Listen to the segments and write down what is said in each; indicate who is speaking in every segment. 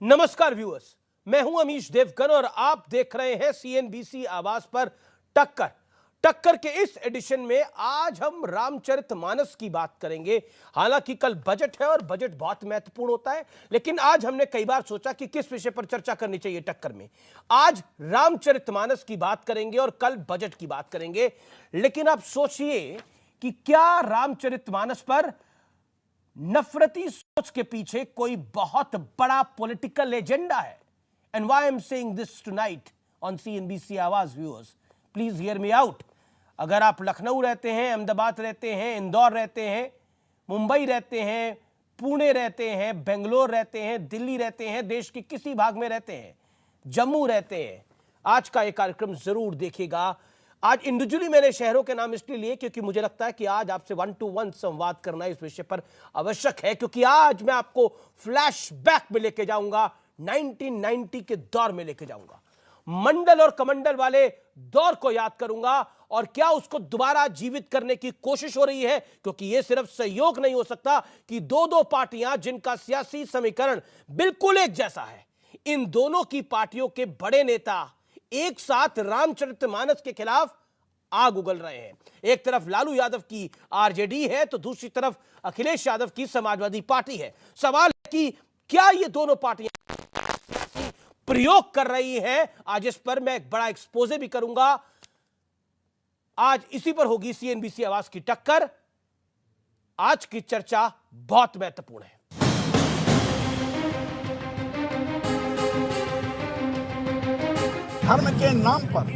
Speaker 1: नमस्कार व्यूअर्स, मैं हूं अमीश देवगन और आप देख रहे हैं सीएनबीसी आवाज पर टक्कर। टक्कर के इस एडिशन में आज हम रामचरितमानस की बात करेंगे। हालांकि कल बजट है और बजट बहुत महत्वपूर्ण होता है, लेकिन आज हमने कई बार सोचा कि किस विषय पर चर्चा करनी चाहिए टक्कर में। आज रामचरितमानस की बात करेंगे और कल बजट की बात करेंगे। लेकिन आप सोचिए कि क्या रामचरितमानस पर नफरती सोच के पीछे कोई बहुत बड़ा पॉलिटिकल एजेंडा है? And why I am saying this tonight on CNBC Awaaz viewers, please hear me out. अगर आप लखनऊ रहते हैं, अहमदाबाद रहते हैं, इंदौर रहते हैं, मुंबई रहते हैं, पुणे रहते हैं, बेंगलोर रहते हैं, दिल्ली रहते हैं, देश के किसी भाग में रहते हैं, जम्मू रहते हैं, आज का यह कार्यक्रम जरूर देखिएगा। आज इंडिविजुअली मैंने शहरों के नाम इसलिए लिए क्योंकि मुझे लगता है कि आज आपसे 1-to-1 संवाद करना इस विषय पर आवश्यक है, क्योंकि आज मैं आपको फ्लैशबैक में लेके जाऊंगा, 1990 के दौर में लेके जाऊंगा, मंडल और कमंडल वाले दौर को याद करूंगा और क्या उसको दोबारा जीवित करने की कोशिश हो रही है। क्योंकि यह सिर्फ सहयोग नहीं हो सकता कि दो पार्टियां जिनका सियासी समीकरण बिल्कुल एक जैसा है, इन दोनों की पार्टियों के बड़े नेता एक साथ रामचरितमानस के खिलाफ आग उगल रहे हैं। एक तरफ लालू यादव की आरजेडी है तो दूसरी तरफ अखिलेश यादव की समाजवादी पार्टी है। सवाल है कि क्या ये दोनों पार्टियां प्रयोग कर रही हैं? आज इस पर मैं एक बड़ा एक्सपोजे भी करूंगा। आज इसी पर होगी सीएनबीसी आवाज की टक्कर। आज की चर्चा बहुत महत्वपूर्ण है।
Speaker 2: धर्म के नाम पर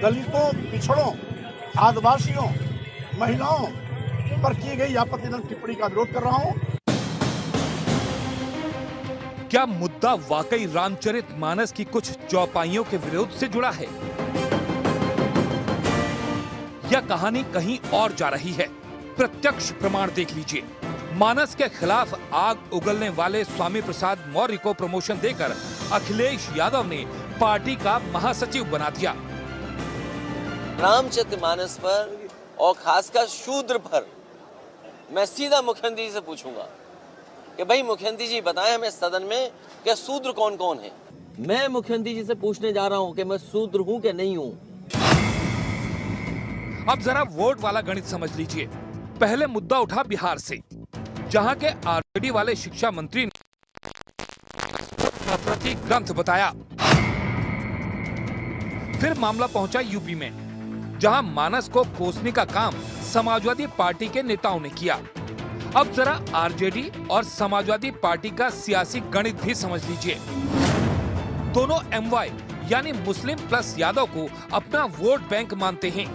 Speaker 2: दलितों, पिछड़ों, आदिवासियों, महिलाओं पर की गई आपत्तिजनक टिप्पणी का विरोध कर रहा हूं।
Speaker 3: क्या मुद्दा वाकई रामचरितमानस की कुछ चौपाइयों के विरोध से जुड़ा है या कहानी कहीं और जा रही है? प्रत्यक्ष प्रमाण देख लीजिए। मानस के खिलाफ आग उगलने वाले स्वामी प्रसाद मौर्य को प्रमोशन देकर अखिलेश यादव ने पार्टी का महासचिव बना दिया।
Speaker 4: रामचरितमानस पर और खासकर शूद्र पर मैं सीधा मुख्यमंत्री जी से पूछूंगा कि भाई मुख्यमंत्री जी बताएं हमें सदन में कि शूद्र कौन कौन है। मैं मुख्यमंत्री जी से पूछने जा रहा हूं कि मैं शूद्र हूं कि नहीं हूं।
Speaker 3: अब जरा वोट वाला गणित समझ लीजिए। पहले मुद्दा उठा बिहार से, जहां के आरजेडी वाले शिक्षा मंत्री ने नफरती ग्रंथ बताया। फिर मामला पहुंचा यूपी में, जहां मानस को कोसने का काम समाजवादी पार्टी के नेताओं ने किया। अब जरा आरजेडी और समाजवादी पार्टी का सियासी गणित भी समझ लीजिए। दोनों एमवाई यानी मुस्लिम प्लस यादव को अपना वोट बैंक मानते हैं।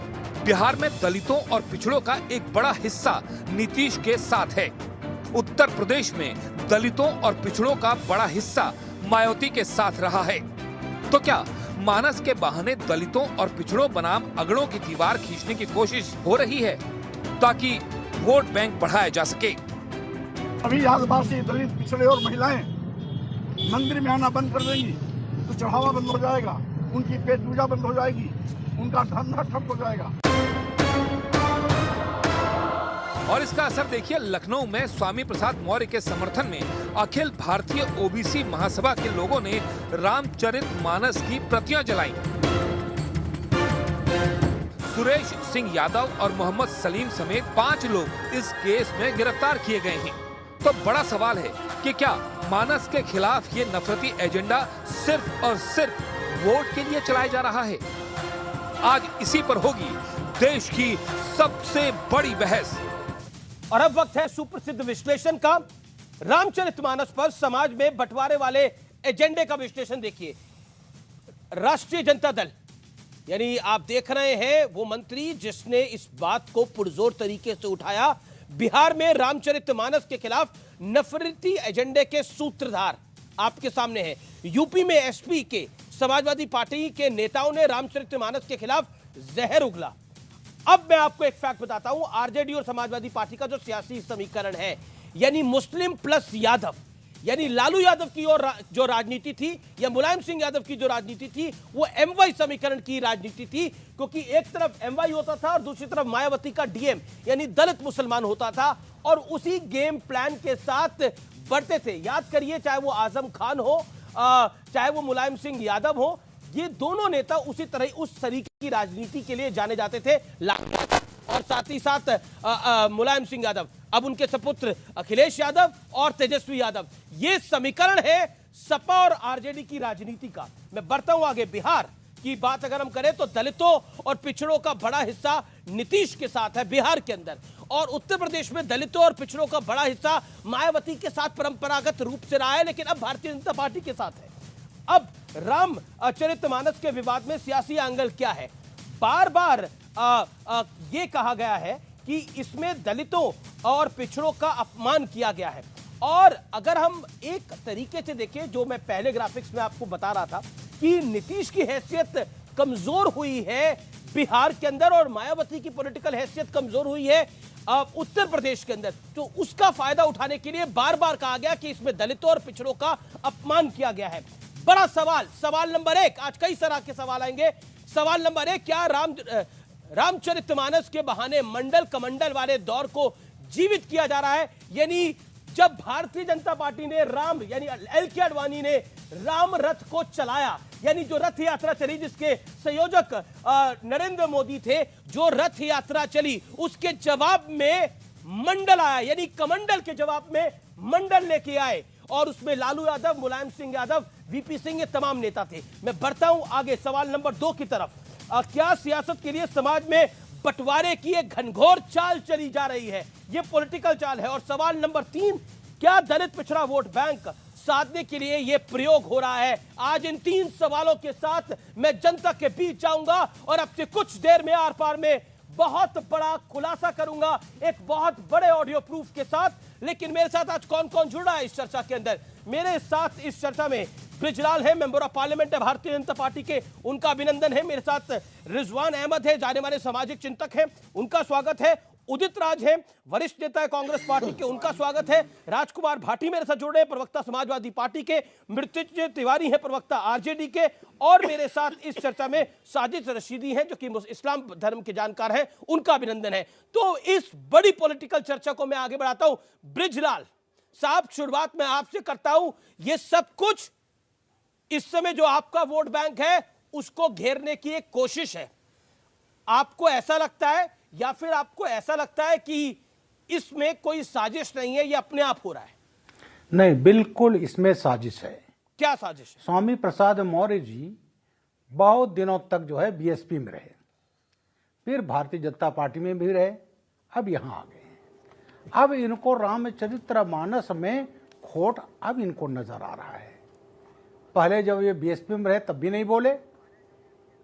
Speaker 3: बिहार में दलितों और पिछड़ों का एक बड़ा हिस्सा नीतीश के साथ है। उत्तर प्रदेश में दलितों और पिछड़ों का बड़ा हिस्सा मायावती के साथ रहा है। तो क्या मानस के बहाने दलितों और पिछड़ों बनाम अगड़ों की दीवार खींचने की कोशिश हो रही है ताकि वोट बैंक बढ़ाया जा सके?
Speaker 2: अभी आदिवासी, दलित, पिछड़े और महिलाएं मंदिर में आना बंद कर देंगी तो चढ़ावा बंद हो जाएगा, उनकी पेट पूजा बंद हो जाएगी, उनका धंधा ठप हो जाएगा।
Speaker 3: और इसका असर देखिए लखनऊ में स्वामी प्रसाद मौर्य के समर्थन में अखिल भारतीय ओबीसी महासभा के लोगों ने रामचरितमानस की प्रतियां जलाई। सुरेश सिंह यादव और मोहम्मद सलीम समेत 5 लोग इस केस में गिरफ्तार किए गए हैं। तो बड़ा सवाल है कि क्या मानस के खिलाफ ये नफरती एजेंडा सिर्फ और सिर्फ वोट के लिए चलाया जा रहा है? आज इसी पर होगी देश की सबसे बड़ी बहस।
Speaker 1: और अब वक्त है सुप्रसिद्ध विश्लेषण का। रामचरितमानस पर समाज में बंटवारे वाले एजेंडे का विश्लेषण देखिए। राष्ट्रीय जनता दल यानी आप देख रहे हैं वो मंत्री जिसने इस बात को पुरजोर तरीके से उठाया। बिहार में रामचरितमानस के खिलाफ नफरती एजेंडे के सूत्रधार आपके सामने हैं। यूपी में एसपी के समाजवादी पार्टी के नेताओं ने रामचरितमानस के खिलाफ जहर उगला। अब मैं आपको एक फैक्ट बताता हूं, आरजेडी और समाजवादी पार्टी का जो सियासी समीकरण है, यानी मुस्लिम प्लस यादव, यानी लालू यादव की और जो राजनीति थी या मुलायम सिंह यादव की जो राजनीति थी, वो एमवाई समीकरण की राजनीति थी। क्योंकि एक तरफ एमवाई होता था और दूसरी तरफ मायावती का डीएम यानी दलित मुसलमान होता था, और उसी गेम प्लान के साथ बढ़ते थे। याद करिए, चाहे वो आजम खान हो, चाहे वो मुलायम सिंह यादव हो, ये दोनों नेता उसी तरह उस तरीके की राजनीति के लिए जाने जाते थे, और साथ ही साथ मुलायम सिंह यादव, अब उनके सपुत्र अखिलेश यादव और तेजस्वी यादव। ये समीकरण है सपा और आरजेडी की राजनीति का। मैं बढ़ता हूं आगे। बिहार की बात अगर हम करें तो दलितों और पिछड़ों का बड़ा हिस्सा नीतीश के साथ है बिहार के अंदर, और उत्तर प्रदेश में दलितों और पिछड़ों का बड़ा हिस्सा मायावती के साथ परंपरागत रूप से रहा है, लेकिन अब भारतीय जनता पार्टी के साथ है। अब रामचरितमानस के विवाद में सियासी एंगल क्या है? बार बार ये कहा गया है कि इसमें दलितों और पिछड़ों का अपमान किया गया है, और अगर हम एक तरीके से देखें, जो मैं पहले ग्राफिक्स में आपको बता रहा था कि नीतीश की हैसियत कमजोर हुई है बिहार के अंदर और मायावती की पॉलिटिकल हैसियत कमजोर हुई है उत्तर प्रदेश के अंदर, तो उसका फायदा उठाने के लिए बार बार कहा गया कि इसमें दलितों और पिछड़ों का अपमान किया गया है। बड़ा सवाल नंबर 1, आज कई तरह के सवाल आएंगे। सवाल नंबर 1, क्या रामचरितमानस के बहाने मंडल कमंडल वाले दौर को जीवित किया जा रहा है? यानी जब भारतीय जनता पार्टी ने यानी एल.के. आडवाणी ने राम रथ को चलाया, यानी जो रथ यात्रा चली जिसके संयोजक नरेंद्र मोदी थे, जो रथ यात्रा चली उसके जवाब में मंडल आया, यानी कमंडल के जवाब में मंडल लेके आए, और उसमें लालू यादव, मुलायम सिंह यादव, वीपी सिंह, ये तमाम नेता थे। मैं बढ़ता हूं आगे सवाल नंबर 2 की तरफ। क्या सियासत के लिए समाज में बंटवारे की एक घनघोर चाल चली जा रही है? यह पॉलिटिकल चाल है। और सवाल नंबर 3, क्या दलित पिछड़ा वोट बैंक साधने के लिए यह प्रयोग हो रहा है? आज इन 3 सवालों के साथ मैं जनता के बीच जाऊंगा और अब से कुछ देर में आर पार में बहुत बड़ा खुलासा करूंगा, एक बहुत बड़े ऑडियो प्रूफ के साथ। लेकिन मेरे साथ आज कौन कौन जुड़ रहा है इस चर्चा के अंदर? मेरे साथ इस चर्चा में ब्रिजलाल है, मेंबर ऑफ पार्लियामेंट है भारतीय जनता पार्टी के, उनका अभिनंदन है। मेरे साथ रिजवान अहमद है, जाने माने सामाजिक चिंतक हैं, उनका स्वागत है। उदित राज है, वरिष्ठ नेता है कांग्रेस पार्टी के, उनका स्वागत है। राजकुमार भाटी मेरे साथ जुड़ रहे हैं, प्रवक्ता समाजवादी पार्टी के। मृत्युंजय तिवारी है, प्रवक्ता आरजेडी के। और मेरे साथ इस चर्चा में साजिद रशीदी हैं, जो कि इस्लाम धर्म के जानकार हैं, उनका अभिनंदन है। तो इस बड़ी पॉलिटिकल चर्चा को मैं आगे बढ़ाता हूं। ब्रिजलाल साहब, शुरुआत में आपसे करता हूं। ये सब कुछ इस समय जो आपका वोट बैंक है उसको घेरने की एक कोशिश है, आपको ऐसा लगता है, या फिर आपको ऐसा लगता है कि इसमें कोई साजिश नहीं है, ये अपने आप हो रहा है?
Speaker 5: नहीं, बिल्कुल इसमें साजिश है।
Speaker 1: क्या साजिश है?
Speaker 5: स्वामी प्रसाद मौर्य जी बहुत दिनों तक जो है बीएसपी में रहे, फिर भारतीय जनता पार्टी में भी रहे, अब यहां आ गए। अब इनको रामचरितमानस में खोट अब इनको नजर आ रहा है। पहले जब ये बीएसपी में रहे तब भी नहीं बोले,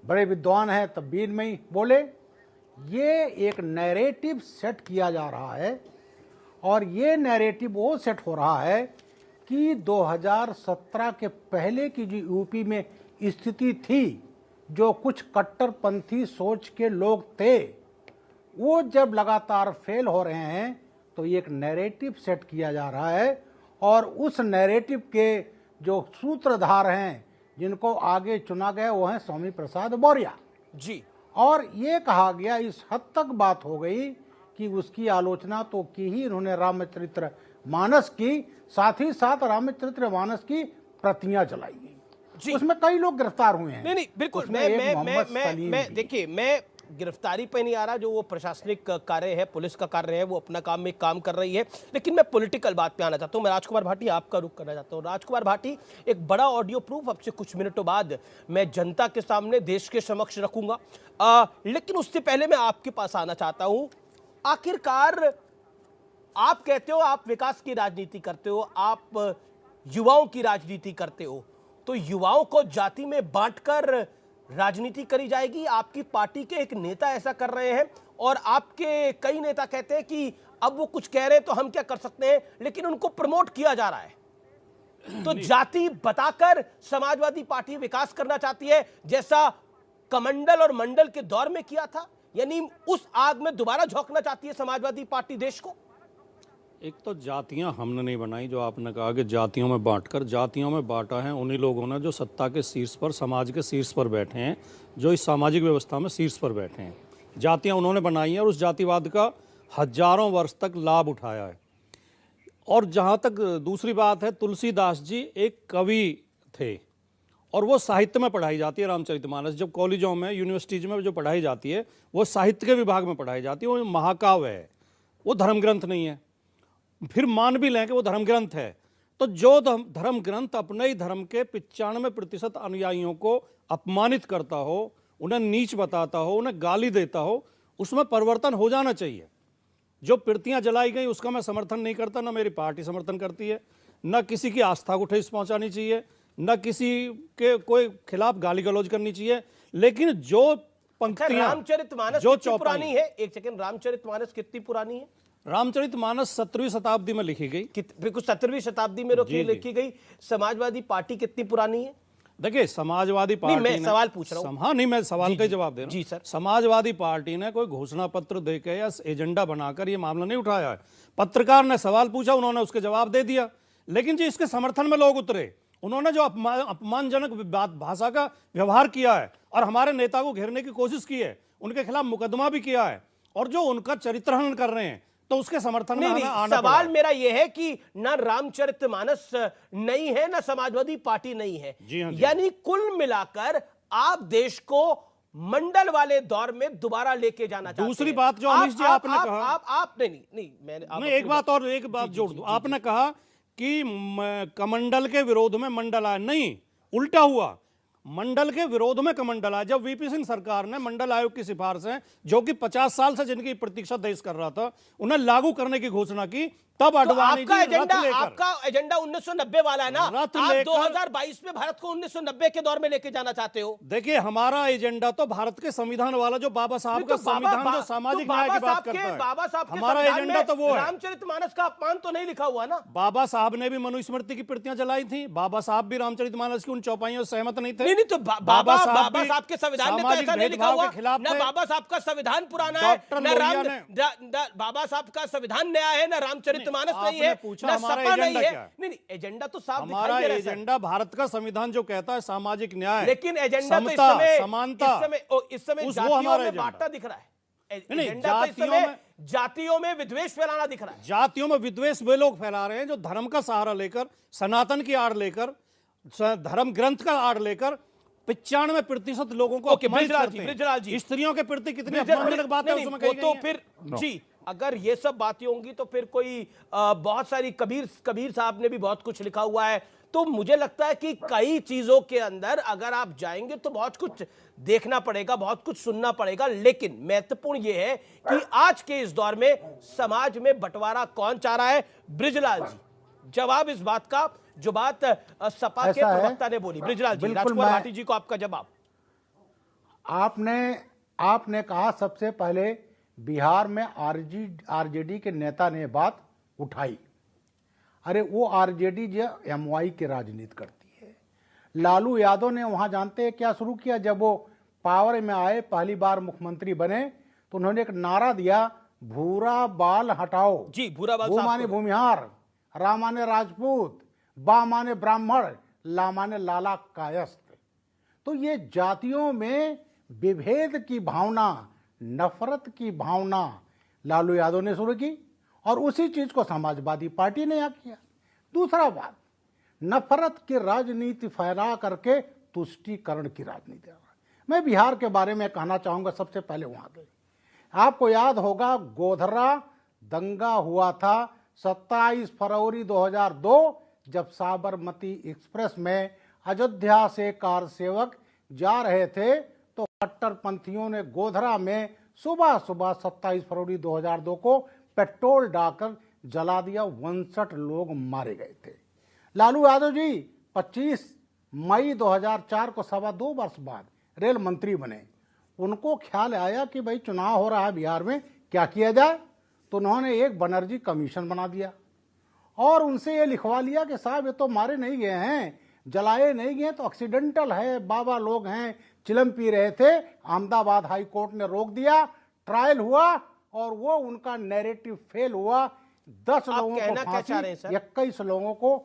Speaker 5: बड़े विद्वान हैं तब भी नहीं बोले। ये एक नैरेटिव सेट किया जा रहा है, और ये नैरेटिव वो सेट हो रहा है कि 2017 के पहले की जो यूपी में स्थिति थी, जो कुछ कट्टरपंथी सोच के लोग थे, वो जब लगातार फेल हो रहे हैं तो एक नैरेटिव सेट किया जा रहा है, और उस नैरेटिव के जो सूत्रधार हैं, जिनको आगे चुना गया, वो हैं स्वामी प्रसाद मौर्य
Speaker 1: जी।
Speaker 5: और ये कहा गया, इस हद तक बात हो गई कि उसकी आलोचना तो की ही इन्होंने रामचरितमानस की, साथ ही साथ रामचरितमानस की प्रतियां जलाई गई। उसमें कई लोग गिरफ्तार हुए हैं।
Speaker 1: नहीं बिल्कुल, मैं देखिए, मैं गिरफ्तारी पे नहीं आ रहा, जो वो प्रशासनिक कार्य है, पुलिस का कार्य है, वो अपना काम में काम कर रही है, लेकिन मैं पॉलिटिकल बात पे आना चाहता हूं। मैं राजकुमार भाटी आपका रुख करना चाहता हूं। राजकुमार भाटी, एक बड़ा ऑडियो प्रूफ अब से कुछ मिनटों बाद मैं जनता के सामने, देश के समक्ष रखूंगा, लेकिन उससे पहले मैं आपके पास आना चाहता हूं। आखिरकार आप कहते हो आप विकास की राजनीति करते हो, आप युवाओं की राजनीति करते हो, तो युवाओं को जाति में बांटकर राजनीति करी जाएगी? आपकी पार्टी के एक नेता ऐसा कर रहे हैं, और आपके कई नेता कहते हैं कि अब वो कुछ कह रहे हैं तो हम क्या कर सकते हैं, लेकिन उनको प्रमोट किया जा रहा है। तो जाति बताकर समाजवादी पार्टी विकास करना चाहती है, जैसा कमंडल और मंडल के दौर में किया था, यानी उस आग में दोबारा झोंकना चाहती है समाजवादी पार्टी देश को?
Speaker 6: एक तो जातियां हमने नहीं बनाई, जो आपने कहा कि जातियों में बांटकर, जातियों में बांटा है उन्हीं लोगों ने जो सत्ता के शीर्ष पर, समाज के शीर्ष पर बैठे हैं, जो इस सामाजिक व्यवस्था में शीर्ष पर बैठे हैं। जातियां उन्होंने बनाई हैं और उस जातिवाद का हजारों वर्ष तक लाभ उठाया है। और जहाँ तक दूसरी बात है, तुलसीदास जी एक कवि थे और वो साहित्य में पढ़ाई जाती है। रामचरितमानस जब कॉलेजों में, यूनिवर्सिटीज में जो पढ़ाई जाती है वो साहित्य के विभाग में पढ़ाई जाती है। वो महाकाव्य है, वो धर्म ग्रंथ नहीं है। फिर मान भी लें कि वो धर्म ग्रंथ है, तो जो धर्म ग्रंथ अपने ही धर्म के 95% अनुयायियों को अपमानित करता हो, उन्हें नीच बताता हो, उन्हें गाली देता हो, उसमें परिवर्तन हो जाना चाहिए। जो पिरतियां जलाई गई उसका मैं समर्थन नहीं करता, ना मेरी पार्टी समर्थन करती है, न किसी की आस्था को ठेस पहुंचानी चाहिए, न किसी के कोई खिलाफ गाली गलौज करनी चाहिए। लेकिन जो पंक्तियां,
Speaker 1: रामचरितमानस
Speaker 6: जो
Speaker 1: कितनी पुरानी है? एक सेकंड, रामचरितमानस कितनी पुरानी है?
Speaker 6: रामचरितमानस 17वीं शताब्दी में लिखी गई।
Speaker 1: बिल्कुल 17वीं शताब्दी में लिखी गई। समाजवादी पार्टी कितनी पुरानी है?
Speaker 6: देखिए, समाजवादी पार्टी
Speaker 1: मैं सवाल पूछ रहा हूं।
Speaker 6: हाँ नहीं, मैं सवाल का जवाब दे रहा हूं।
Speaker 1: जी सर।
Speaker 6: समाजवादी पार्टी ने कोई घोषणा पत्र देकर या एजेंडा बनाकर ये मामला नहीं उठाया है। पत्रकार ने सवाल पूछा, उन्होंने उसके जवाब दे दिया। लेकिन जी इसके समर्थन में लोग उतरे, उन्होंने जो अपमानजनक भाषा का व्यवहार किया है और हमारे नेता को घेरने की कोशिश की है, उनके खिलाफ मुकदमा भी किया है, और जो उनका चरित्रहनन कर रहे हैं, तो उसके समर्थन में हमें आना
Speaker 1: सवाल मेरा यह है कि ना रामचरितमानस नहीं है, ना समाजवादी पार्टी नहीं है।
Speaker 6: जी हाँ,
Speaker 1: यानी कुल मिलाकर आप देश को मंडल वाले दौर में दोबारा लेके जाना चाहते हैं।
Speaker 6: दूसरी बात जो अमीश जी आपने कहा,
Speaker 1: आप नहीं
Speaker 6: मैं एक बात जोड़ दूं। आपने कहा कि कमंडल के विरोध में मंडल आया, नहीं, उल्टा हुआ। मंडल के विरोध में कमंडल आया। जब वीपी सिंह सरकार ने मंडल आयोग की सिफारिशें, जो कि 50 साल से जिनकी प्रतीक्षा देश कर रहा था, उन्हें लागू करने की घोषणा की, तब अडवाणी
Speaker 1: आपका एजेंडा 1990 वाला है ना? आप 2022 में भारत को 1990 के दौर में लेके जाना चाहते हो।
Speaker 6: देखिए, हमारा एजेंडा तो भारत के संविधान वाला, जो बाबा साहब का संविधान जो सामाजिक न्याय की बात करता है,
Speaker 1: बाबा साहब
Speaker 6: हमारा एजेंडा तो वो है।
Speaker 1: रामचरितमानस का अपमान तो नहीं लिखा हुआ ना?
Speaker 6: बाबा साहब ने भी मनुस्मृति की प्रतियां जलाई थी। बाबा साहब भी रामचरितमानस की उन चौपाइयों से सहमत नहीं थे।
Speaker 1: नहीं, तो बाबा साहब के संविधान में तो ऐसा नहीं लिखा हुआ ना। बाबा साहब का संविधान पुराना है, बाबा साहब का संविधान नया है, ना रामचरितमानस नहीं है,
Speaker 6: पूछा हमारा एजेंडा क्या है?
Speaker 1: नहीं, एजेंडा तो साफ
Speaker 6: हमारा एजेंडा भारत का संविधान जो कहता है सामाजिक न्याय,
Speaker 1: लेकिन एजेंडा तो
Speaker 6: समानता,
Speaker 1: इस समय जातियों में बांटना दिख रहा है। एजेंडा तो इस समय जातियों में विद्वेष फैलाना दिख रहा है।
Speaker 6: जातियों में विद्वेष वे लोग फैला रहे हैं जो धर्म का सहारा लेकर, सनातन की आड़ लेकर, धर्म ग्रंथ का आड़ लेकर 95% लोगों को अपमानित करते हैं। स्त्रियों के प्रति कितनी अपमानजनक बात है उसमें कही गई है।
Speaker 1: तो फिर जी, अगर ये सब बातें होंगी तो फिर कोई बहुत सारी, कबीर साहब ने भी बहुत कुछ लिखा हुआ है। तो मुझे लगता है कि कई चीजों के अंदर अगर आप जाएंगे तो बहुत कुछ देखना पड़ेगा, बहुत कुछ सुनना पड़ेगा। लेकिन महत्वपूर्ण यह है कि आज के इस दौर में समाज में बंटवारा कौन चाह रहा है? बृजलाल जी, जवाब इस बात का, जो बात सपा के प्रवक्ता ने बोली। बृजलाल जी, राजकुमार भाटी जी को आपका जवाब।
Speaker 5: आपने कहा सबसे पहले बिहार में आरजेडी के नेता ने बात उठाई। अरे वो आरजेडी जो एमवाई की राजनीति करती है। लालू यादव ने वहां जानते हैं क्या शुरू किया? जब वो पावर में आए, पहली बार मुख्यमंत्री बने, तो उन्होंने एक नारा दिया, भूरा बाल हटाओ।
Speaker 1: जी, भूरा बाल,
Speaker 5: भू माने भूमिहार, रा माने राजपूत, बा माने ब्राह्मण, ला माने लाला कायस्थ। तो ये जातियों में विभेद की भावना, नफरत की भावना लालू यादव ने शुरू की, और उसी चीज को समाजवादी पार्टी ने यहाँ किया। दूसरा बात, नफरत की राजनीति फैला करके तुष्टीकरण की राजनीति। मैं बिहार के बारे में कहना चाहूंगा। सबसे पहले वहां गए, आपको याद होगा गोधरा दंगा हुआ था 27 फरवरी 2002, जब साबरमती एक्सप्रेस में अयोध्या से कार सेवक जा रहे थे, तो कट्टरपंथियों ने गोधरा में सुबह 27 फरवरी 2002 को पेट्रोल डालकर जला दिया। 59 लोग मारे गए थे। लालू यादव जी 25 मई 2004 को 2.25 वर्ष बाद रेल मंत्री बने। उनको ख्याल आया कि भाई चुनाव हो रहा है बिहार में, क्या किया जाए? तो उन्होंने एक बनर्जी कमीशन बना दिया और उनसे ये लिखवा लिया कि साहब ये तो मारे नहीं गए हैं, जलाए नहीं गए, तो एक्सीडेंटल है, बाबा लोग हैं, चिलम पी रहे थे। अहमदाबाद हाई कोर्ट ने रोक दिया, ट्रायल हुआ और वो उनका नैरेटिव फेल हुआ। 10 लोगों को फांसी, 21 लोगों को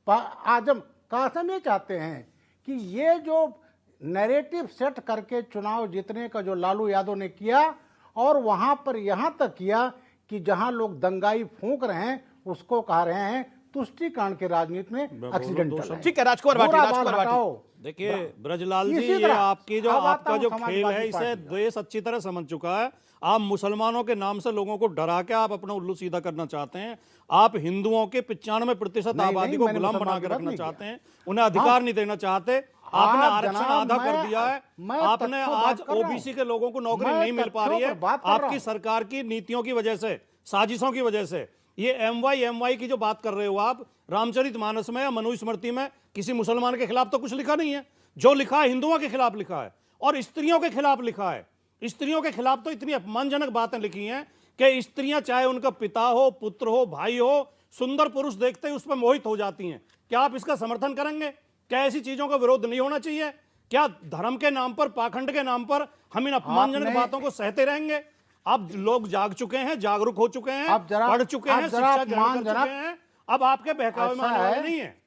Speaker 5: आजम कासम। ये चाहते हैं कि ये जो नैरेटिव सेट करके चुनाव जीतने का जो लालू यादव ने किया, और वहां पर यहां तक किया कि जहां लोग दंगाई फूंक रहे हैं उसको कह रहे हैं तुष्टीकरण के राजनीति में एक्सीडेंटल है।
Speaker 1: ठीक है, राजकुमार भाटी,
Speaker 5: बुरा
Speaker 1: राजकुमार
Speaker 5: बात
Speaker 1: भाटी।
Speaker 5: हटाओ।
Speaker 6: देखिए ब्रजलाल जी,
Speaker 5: इसी
Speaker 6: ये
Speaker 5: तरह
Speaker 6: आपकी जो
Speaker 5: अब आता
Speaker 6: आपका
Speaker 5: हूं
Speaker 6: जो
Speaker 5: समाजवादी
Speaker 6: खेल है इसे
Speaker 5: पार्टी का।
Speaker 6: देश अच्छी तरह समझ चुका है। आप मुसलमानों के नाम से लोगों को डरा के आप अपना उल्लू सीधा करना चाहते हैं। आप हिंदुओं के 95%
Speaker 5: नहीं,
Speaker 6: आबादी
Speaker 5: नहीं,
Speaker 6: को
Speaker 5: मैंने
Speaker 6: गुलाम बना
Speaker 5: मुसलमान
Speaker 6: के
Speaker 5: की बात
Speaker 6: रखना
Speaker 5: नहीं
Speaker 6: चाहते
Speaker 5: किया।
Speaker 6: हैं, उन्हें अधिकार नहीं देना चाहते। आपने
Speaker 5: आप
Speaker 6: आरक्षण
Speaker 5: जनाब,
Speaker 6: आधा कर
Speaker 5: मैं-
Speaker 6: दिया है।
Speaker 5: मैं
Speaker 6: आपने
Speaker 5: तथ्यों
Speaker 6: आज
Speaker 5: बात कर रहा हूं।
Speaker 6: ओबीसी के लोगों को नौकरी
Speaker 5: मैं
Speaker 6: नहीं मिल पा रही
Speaker 5: तथ्यों
Speaker 6: है,
Speaker 5: पर बात कर रहा
Speaker 6: आपकी
Speaker 5: हूं।
Speaker 6: सरकार की नीतियों की वजह से, साजिशों की वजह से। ये एमवाई की जो बात कर रहे हो आप, रामचरितमानस में या मनुस्मृति में किसी मुसलमान के खिलाफ तो कुछ लिखा नहीं है। जो लिखा है हिंदुओं के खिलाफ लिखा है और स्त्रियों के खिलाफ लिखा है। स्त्रियों के खिलाफ तो इतनी अपमानजनक बातें लिखी हैं कि स्त्रियां चाहे उनका पिता हो, पुत्र हो, भाई हो, सुंदर पुरुष देखते ही उस पर मोहित हो जाती हैं। क्या आप इसका समर्थन करेंगे? क्या ऐसी चीजों का विरोध नहीं होना चाहिए? क्या धर्म के नाम पर, पाखंड के नाम पर हम इन अपमानजनक बातों को सहते रहेंगे? अब लोग जाग चुके हैं, जागरूक हो चुके हैं, पढ़ चुके हैं, शिक्षा ग्रहण कर चुके हैं। अब आपके बहकावे में आने वाले नहीं है।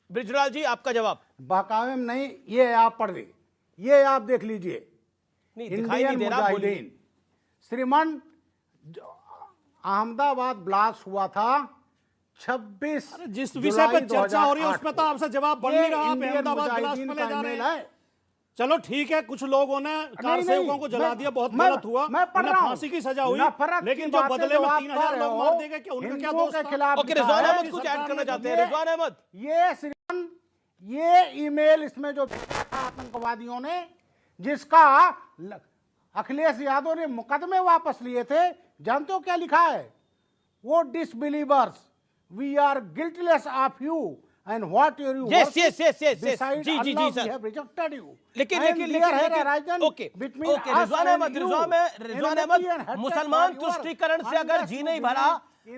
Speaker 1: ब्रिजलाल जी, आपका जवाब।
Speaker 5: बहकावे में नहीं, ये आप पढ़ ली, ये आप देख लीजिए।
Speaker 1: नहीं, दिखाई नहीं दे रहा, बोलिए।
Speaker 5: मुजाहिदीन श्रीमान अहमदाबाद ब्लास्ट हुआ था 26
Speaker 6: जिस विषय पे चर्चा हो रही है उसमें तो आपसे जवाब बन नहीं रहा। आप
Speaker 5: इंडियन
Speaker 6: अहमदाबाद ब्लास्ट
Speaker 5: मुजाहिदीन
Speaker 6: में ले
Speaker 5: का
Speaker 6: जा रहे
Speaker 5: ईमेल
Speaker 6: हैं।
Speaker 5: है।
Speaker 6: चलो ठीक है, कुछ लोगों ने कार सेवकों को जला दिया, बहुत गलत हुआ,
Speaker 5: मैं पढ़
Speaker 6: उन्हें
Speaker 5: रहा हूं।
Speaker 6: फांसी की सजा हुई,
Speaker 5: नफरत की
Speaker 6: लेकिन जो
Speaker 5: बातें
Speaker 6: बदले में
Speaker 5: आप
Speaker 6: 3000
Speaker 5: कर
Speaker 6: लोग
Speaker 5: रहे
Speaker 6: मार
Speaker 5: हो,
Speaker 6: दिए गए, क्या उनका क्या
Speaker 5: हिंदुओं
Speaker 6: दोष
Speaker 5: के
Speaker 6: था?
Speaker 5: खिलाफ
Speaker 1: ओके,
Speaker 5: लिखा
Speaker 1: रिजवान
Speaker 5: है।
Speaker 1: अहमद कुछ ऐड करना चाहते हैं। रिजवान अहमद,
Speaker 5: ये श्रीमान, ये ईमेल इसमें जो आतंकवादियों ने, जिसका अखिलेश यादव ने मुकदमे वापस लिए थे, जानते हो क्या लिखा है? वो disbelievers, we are guiltless of you and what you
Speaker 1: Yes, जी, सर।
Speaker 5: Rejected you.
Speaker 1: लेकिन ओके, रिजवान अहमद, मुसलमान तुष्टीकरण से अगर जी नहीं भरा,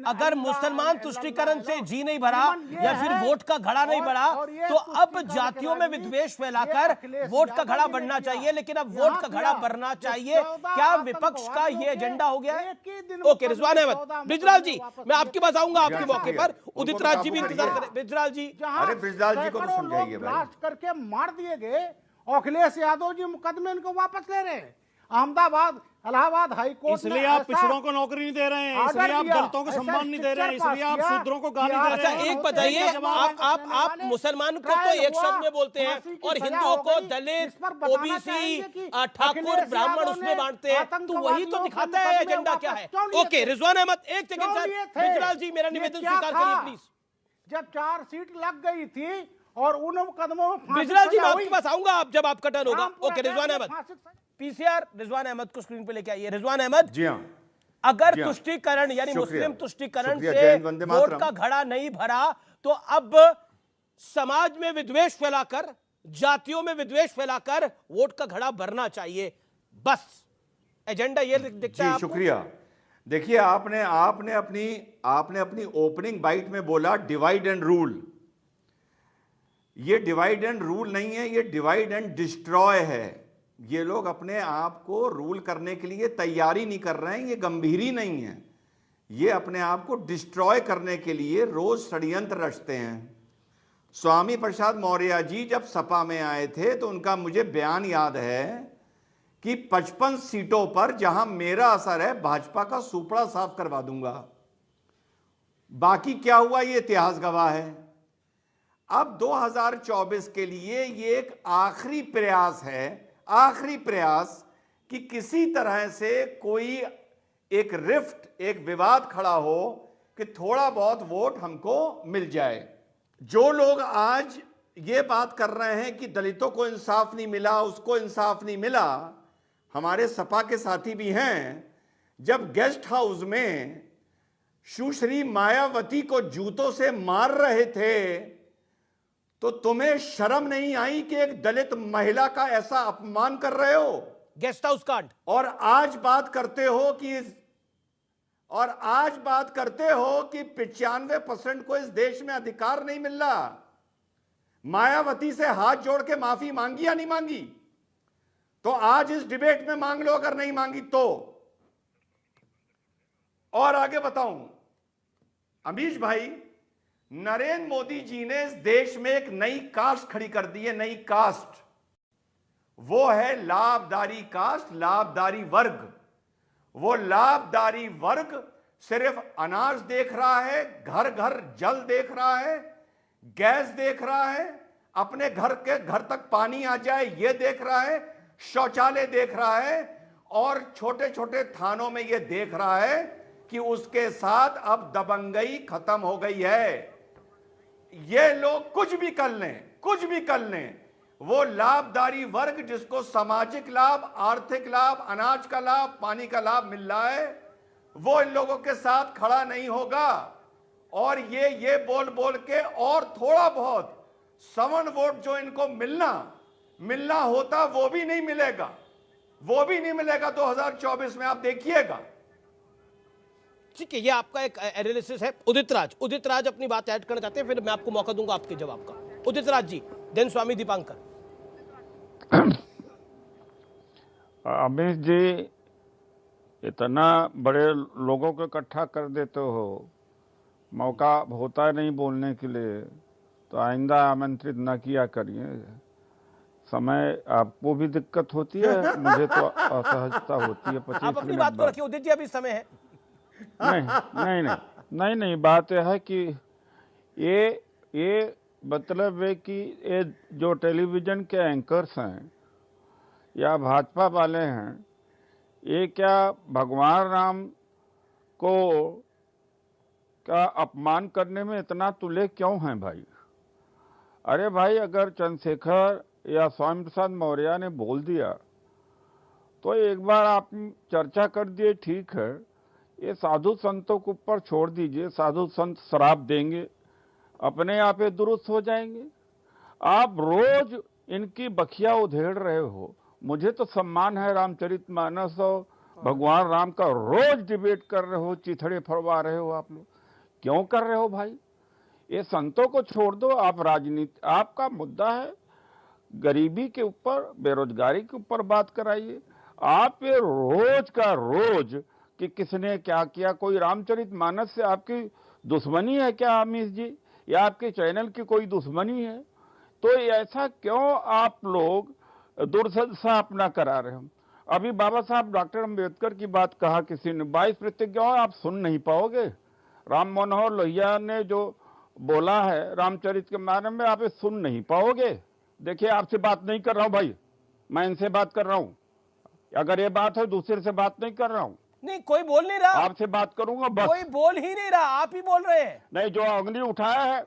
Speaker 1: अगर मुसलमान तुष्टीकरण से जी नहीं भरा या फिर वोट का घड़ा नहीं बढ़ा, तो अब जातियों में विद्वेष फैलाकर वोट का घड़ा बढ़ना चाहिए। लेकिन अब वोट का घड़ा बढ़ना चाहिए, क्या विपक्ष का ये एजेंडा हो गया है? ओके, रिजवान अहमद। ब्रिजलाल जी, मैं आपके पास आऊंगा आपके मौके पर। उदित राज जी भी इंतजार करें। ब्रिजलाल जी,
Speaker 2: अरे ब्रिजलाल जी को तो समझाइए भाई।
Speaker 5: ब्लास्ट करके मार दिए गए, अखिलेश यादव जी मुकदमे उनको वापस ले रहे हैं। अहमदाबाद, इलाहाबाद हाई कोर्ट,
Speaker 6: इसलिए आप पिछड़ों को नौकरी नहीं दे रहे हैं, इसलिए आप दलितों को सम्मान नहीं दे रहे हैं, इसलिए आप शूद्रों को गाली दे रहे
Speaker 1: अच्छा
Speaker 6: हैं।
Speaker 1: एक बताइए, आप मुसलमान को तो एक शब्द में बोलते हैं और हिंदुओं को दलित, ओबीसी, ठाकुर, ब्राह्मण उसमें बांटते हैं, तो वही तो दिखाता है एजेंडा क्या है। ओके, रिजवान अहमद, एक सेकंड सर। ब्रिजलाल जी, मेरा निवेदन स्वीकार करिए प्लीज।
Speaker 5: जब 4 सीट लग गई थी और उन मुकदमों में फांसी
Speaker 1: ब्रिजलाल जी,
Speaker 5: सजा
Speaker 1: मैं
Speaker 5: हुई।
Speaker 1: आपके पास आऊंगा आप जब आपका टर्न होगा।
Speaker 5: रामपुरा
Speaker 1: ओके, रिजवान
Speaker 5: जेल में
Speaker 1: अहमद,
Speaker 5: फांसी सजा-
Speaker 1: पीसीआर रिजवान अहमद को स्क्रीन पे लेके आइए। रिजवान अहमद
Speaker 2: जी हाँ,
Speaker 1: अगर
Speaker 2: जी हाँ।
Speaker 1: तुष्टीकरण यानी
Speaker 2: शुक्रिया।
Speaker 1: मुस्लिम तुष्टीकरण
Speaker 2: शुक्रिया,
Speaker 1: से
Speaker 2: जय हिंद, वंदे
Speaker 1: वोट
Speaker 2: मातरम।
Speaker 1: का घड़ा नहीं भरा, तो अब समाज में विद्वेष फैलाकर, जातियों में विद्वेष फैलाकर वोट का घड़ा भरना चाहिए। बस एजेंडा ये दिखता है
Speaker 2: जी
Speaker 1: आपको?
Speaker 2: शुक्रिया। देखिए, आपने अपनी ओपनिंग बाइट में बोला डिवाइड एंड रूल। ये डिवाइड एंड रूल नहीं है, ये डिवाइड एंड डिस्ट्रॉय है। ये लोग अपने आप को रूल करने के लिए तैयारी नहीं कर रहे हैं, ये गंभीरी नहीं है। ये अपने आप को डिस्ट्रॉय करने के लिए रोज षड्यंत्र रचते हैं। स्वामी प्रसाद मौर्य जी जब सपा में आए थे तो उनका मुझे बयान याद है कि 55 सीटों पर जहां मेरा असर है, भाजपा का सुपड़ा साफ करवा दूंगा। बाकी क्या हुआ ये इतिहास गवाह है। अब 2024 के लिए ये एक आखिरी प्रयास है, आखिरी प्रयास कि किसी तरह से कोई एक रिफ्ट, एक विवाद खड़ा हो कि थोड़ा बहुत वोट हमको मिल जाए। जो लोग आज ये बात कर रहे हैं कि दलितों को इंसाफ नहीं मिला, उसको इंसाफ नहीं मिला, हमारे सपा के साथी भी हैं। जब गेस्ट हाउस में सुश्री मायावती को जूतों से मार रहे थे तो तुम्हें शर्म नहीं आई कि एक दलित महिला का ऐसा अपमान कर रहे हो?
Speaker 1: गेस्ट हाउस कांड।
Speaker 2: और आज बात करते हो कि 95% को इस देश में अधिकार नहीं मिल रहा। मायावती से हाथ जोड़ के माफी मांगी या नहीं मांगी? तो आज इस डिबेट में मांग लो, अगर नहीं मांगी तो। और आगे बताऊं, अमीश भाई, नरेंद्र मोदी जी ने इस देश में एक नई कास्ट खड़ी कर दी है, नई कास्ट। वो है लाभदारी कास्ट, लाभदारी वर्ग। वो लाभदारी वर्ग सिर्फ अनाज देख रहा है, घर घर जल देख रहा है, गैस देख रहा है, अपने घर तक पानी आ जाए ये देख रहा है, शौचालय देख रहा है, और छोटे छोटे थानों में ये देख रहा है कि उसके साथ अब दबंगई खत्म हो गई है। ये लोग कुछ भी कर लें, वो लाभदारी वर्ग जिसको सामाजिक लाभ, आर्थिक लाभ, अनाज का लाभ, पानी का लाभ मिल रहा है, वो इन लोगों के साथ खड़ा नहीं होगा। और ये बोल के और थोड़ा बहुत सवर्ण वोट जो इनको मिलना होता वो भी नहीं मिलेगा 2024 में, आप देखिएगा।
Speaker 1: ठीक है, ये आपका एक एनालिसिस है। उदित राज अपनी बात ऐड करना चाहते हैं, फिर मैं आपको मौका दूंगा आपके जवाब का। उदित राज जी, देन स्वामी दीपांकर।
Speaker 7: अमित जी, इतना बड़े लोगों को इकट्ठा कर देते हो, मौका होता है नहीं बोलने के लिए, तो आइंदा आमंत्रित न किया करिए। समय आपको भी दिक्कत होती है, मुझे तो असहजता होती है। 25
Speaker 1: आप अपनी
Speaker 7: मिनट
Speaker 1: बात को
Speaker 7: बाद।
Speaker 1: रखिए उदित जी, अभी समय है।
Speaker 7: नहीं, बात यह है कि ये मतलब है कि ये जो टेलीविजन के एंकर्स हैं या भाजपा वाले हैं, ये क्या भगवान राम को का अपमान करने में इतना तुले क्यों हैं भाई? अरे भाई, अगर चंद्रशेखर या स्वामी प्रसाद मौर्य ने बोल दिया तो एक बार आप चर्चा कर दिए, ठीक है। ये साधु संतों के ऊपर छोड़ दीजिए, साधु संत श्राप देंगे, अपने आप ये दुरुस्त हो जाएंगे। आप रोज इनकी बखिया उधेड़ रहे हो। मुझे तो सम्मान है रामचरितमानस और भगवान राम का, रोज डिबेट कर रहे हो, चिथड़े फरवा रहे हो। आप लोग क्यों कर रहे हो भाई? ये संतों को छोड़ दो। आप राजनीति, आपका मुद्दा है गरीबी के ऊपर, बेरोजगारी के ऊपर बात कराइए। आप ये रोज का रोज कि किसने क्या किया, कोई रामचरितमानस से आपकी दुश्मनी है क्या अमित जी, या आपके चैनल की कोई दुश्मनी है? तो ऐसा क्यों आप लोग दुर्दशा अपना करा रहे हो? अभी बाबा साहब डॉक्टर अम्बेडकर की बात कहा किसी ने, 22 प्रतिज्ञाएं आप सुन नहीं पाओगे। राम मनोहर लोहिया ने जो बोला है रामचरित के बारे में, आप सुन नहीं पाओगे। देखिए, आपसे बात नहीं कर रहा हूं भाई, मैं इनसे बात कर रहा हूं। अगर ये बात है, दूसरे से बात नहीं कर रहा हूं।
Speaker 1: नहीं, कोई बोल नहीं रहा,
Speaker 7: आपसे बात करूंगा बस।
Speaker 1: कोई बोल ही नहीं रहा, आप ही बोल रहे हैं।
Speaker 7: नहीं, जो अंगुली उठाया है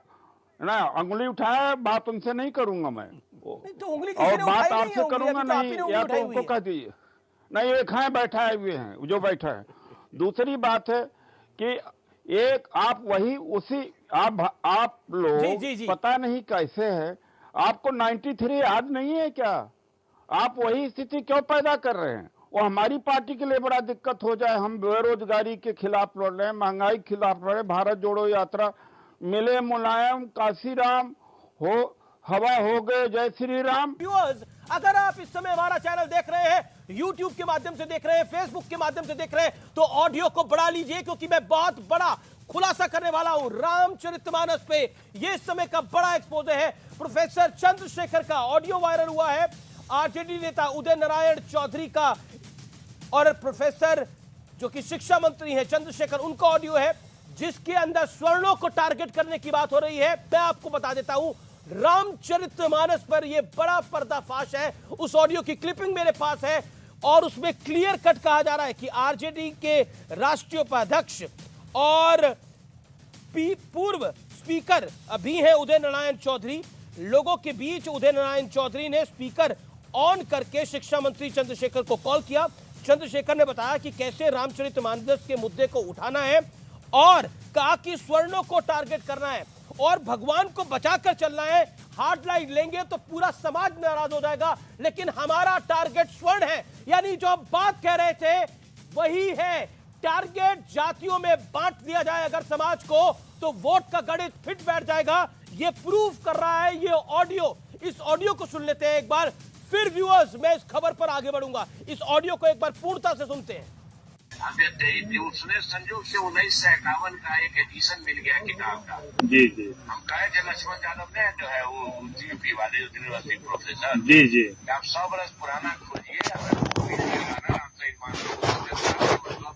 Speaker 7: ना, अंगुली उठाया है, बात उनसे नहीं करूंगा मैं।
Speaker 1: नहीं, तो उंगली किसी
Speaker 7: और
Speaker 1: ने
Speaker 7: बात
Speaker 1: उठाई
Speaker 7: आपसे करूंगा नहीं, या तो उनको कह दीजिए। नहीं, एक है बैठा है, हुए हैं जो बैठा है। दूसरी बात है कि एक आप वही उसी आप लोग
Speaker 1: जी।
Speaker 7: पता नहीं कैसे है, आपको 93 याद नहीं है क्या? आप वही स्थिति क्यों पैदा कर रहे हैं? वो हमारी पार्टी के लिए बड़ा दिक्कत हो जाए। हम बेरोजगारी के खिलाफ लड़ रहे हैं, महंगाई के खिलाफ लड़ रहे हैं, भारत जोड़ो यात्रा, मिले मुलायम काशीराम हो, हवा हो गए जय श्री राम।
Speaker 1: व्यूअर्स, अगर आप इस समय हमारा चैनल देख रहे हैं, YouTube के माध्यम से देख रहे हैं, Facebook के माध्यम से देख रहे हैं, तो ऑडियो को बढ़ा लीजिए, क्योंकि मैं बहुत बड़ा खुलासा करने वाला हूं रामचरितमानस पे। ये इस समय का बड़ा एक्सपोज है। प्रोफेसर चंद्रशेखर का ऑडियो वायरल हुआ है, आरजेडी नेता उदय नारायण चौधरी का, और प्रोफेसर जो कि शिक्षा मंत्री हैं चंद्रशेखर, उनका ऑडियो है, जिसके अंदर स्वर्णों को टारगेट करने की बात हो रही है। मैं आपको बता देता हूं, रामचरितमानस पर यह बड़ा पर्दाफाश है। उस ऑडियो की क्लिपिंग मेरे पास है, और उसमें क्लियर कट कहा जा रहा है कि आरजेडी के राष्ट्रीय उपाध्यक्ष और पूर्व स्पीकर अभी हैं उदय नारायण चौधरी। लोगों के बीच उदय नारायण चौधरी ने स्पीकर ऑन करके शिक्षा मंत्री चंद्रशेखर को कॉल किया। चंद्रशेखर ने बताया कि कैसे रामचरितमानस के मुद्दे को उठाना है, और कहा कि स्वर्णों को टारगेट करना है और भगवान को बचाकर चलना है। हार्ड लाइन लेंगे तो पूरा समाज नाराज हो जाएगा, लेकिन हमारा टारगेट स्वर्ण है। यानी जो आप बात कह रहे थे वही है, टारगेट जातियों में बांट दिया जाए अगर समाज को, तो वोट का गणित फिट बैठ जाएगा। ये प्रूफ कर रहा है ये ऑडियो। इस ऑडियो को सुन लेते हैं एक बार, फिर व्यूअर्स मैं इस खबर पर आगे बढ़ूंगा। इस ऑडियो को एक बार पूर्णता से सुनते हैं।
Speaker 8: उसने संयोग से 1951 का एक एडिशन मिल गया किताब का। जी। हम कहे थे लक्ष्मण यादव ने, जो है वो यूपी वाले यूनिवर्सिटी प्रोफेसर। जी। आप 100 बरस पुराना खोजिए, अगर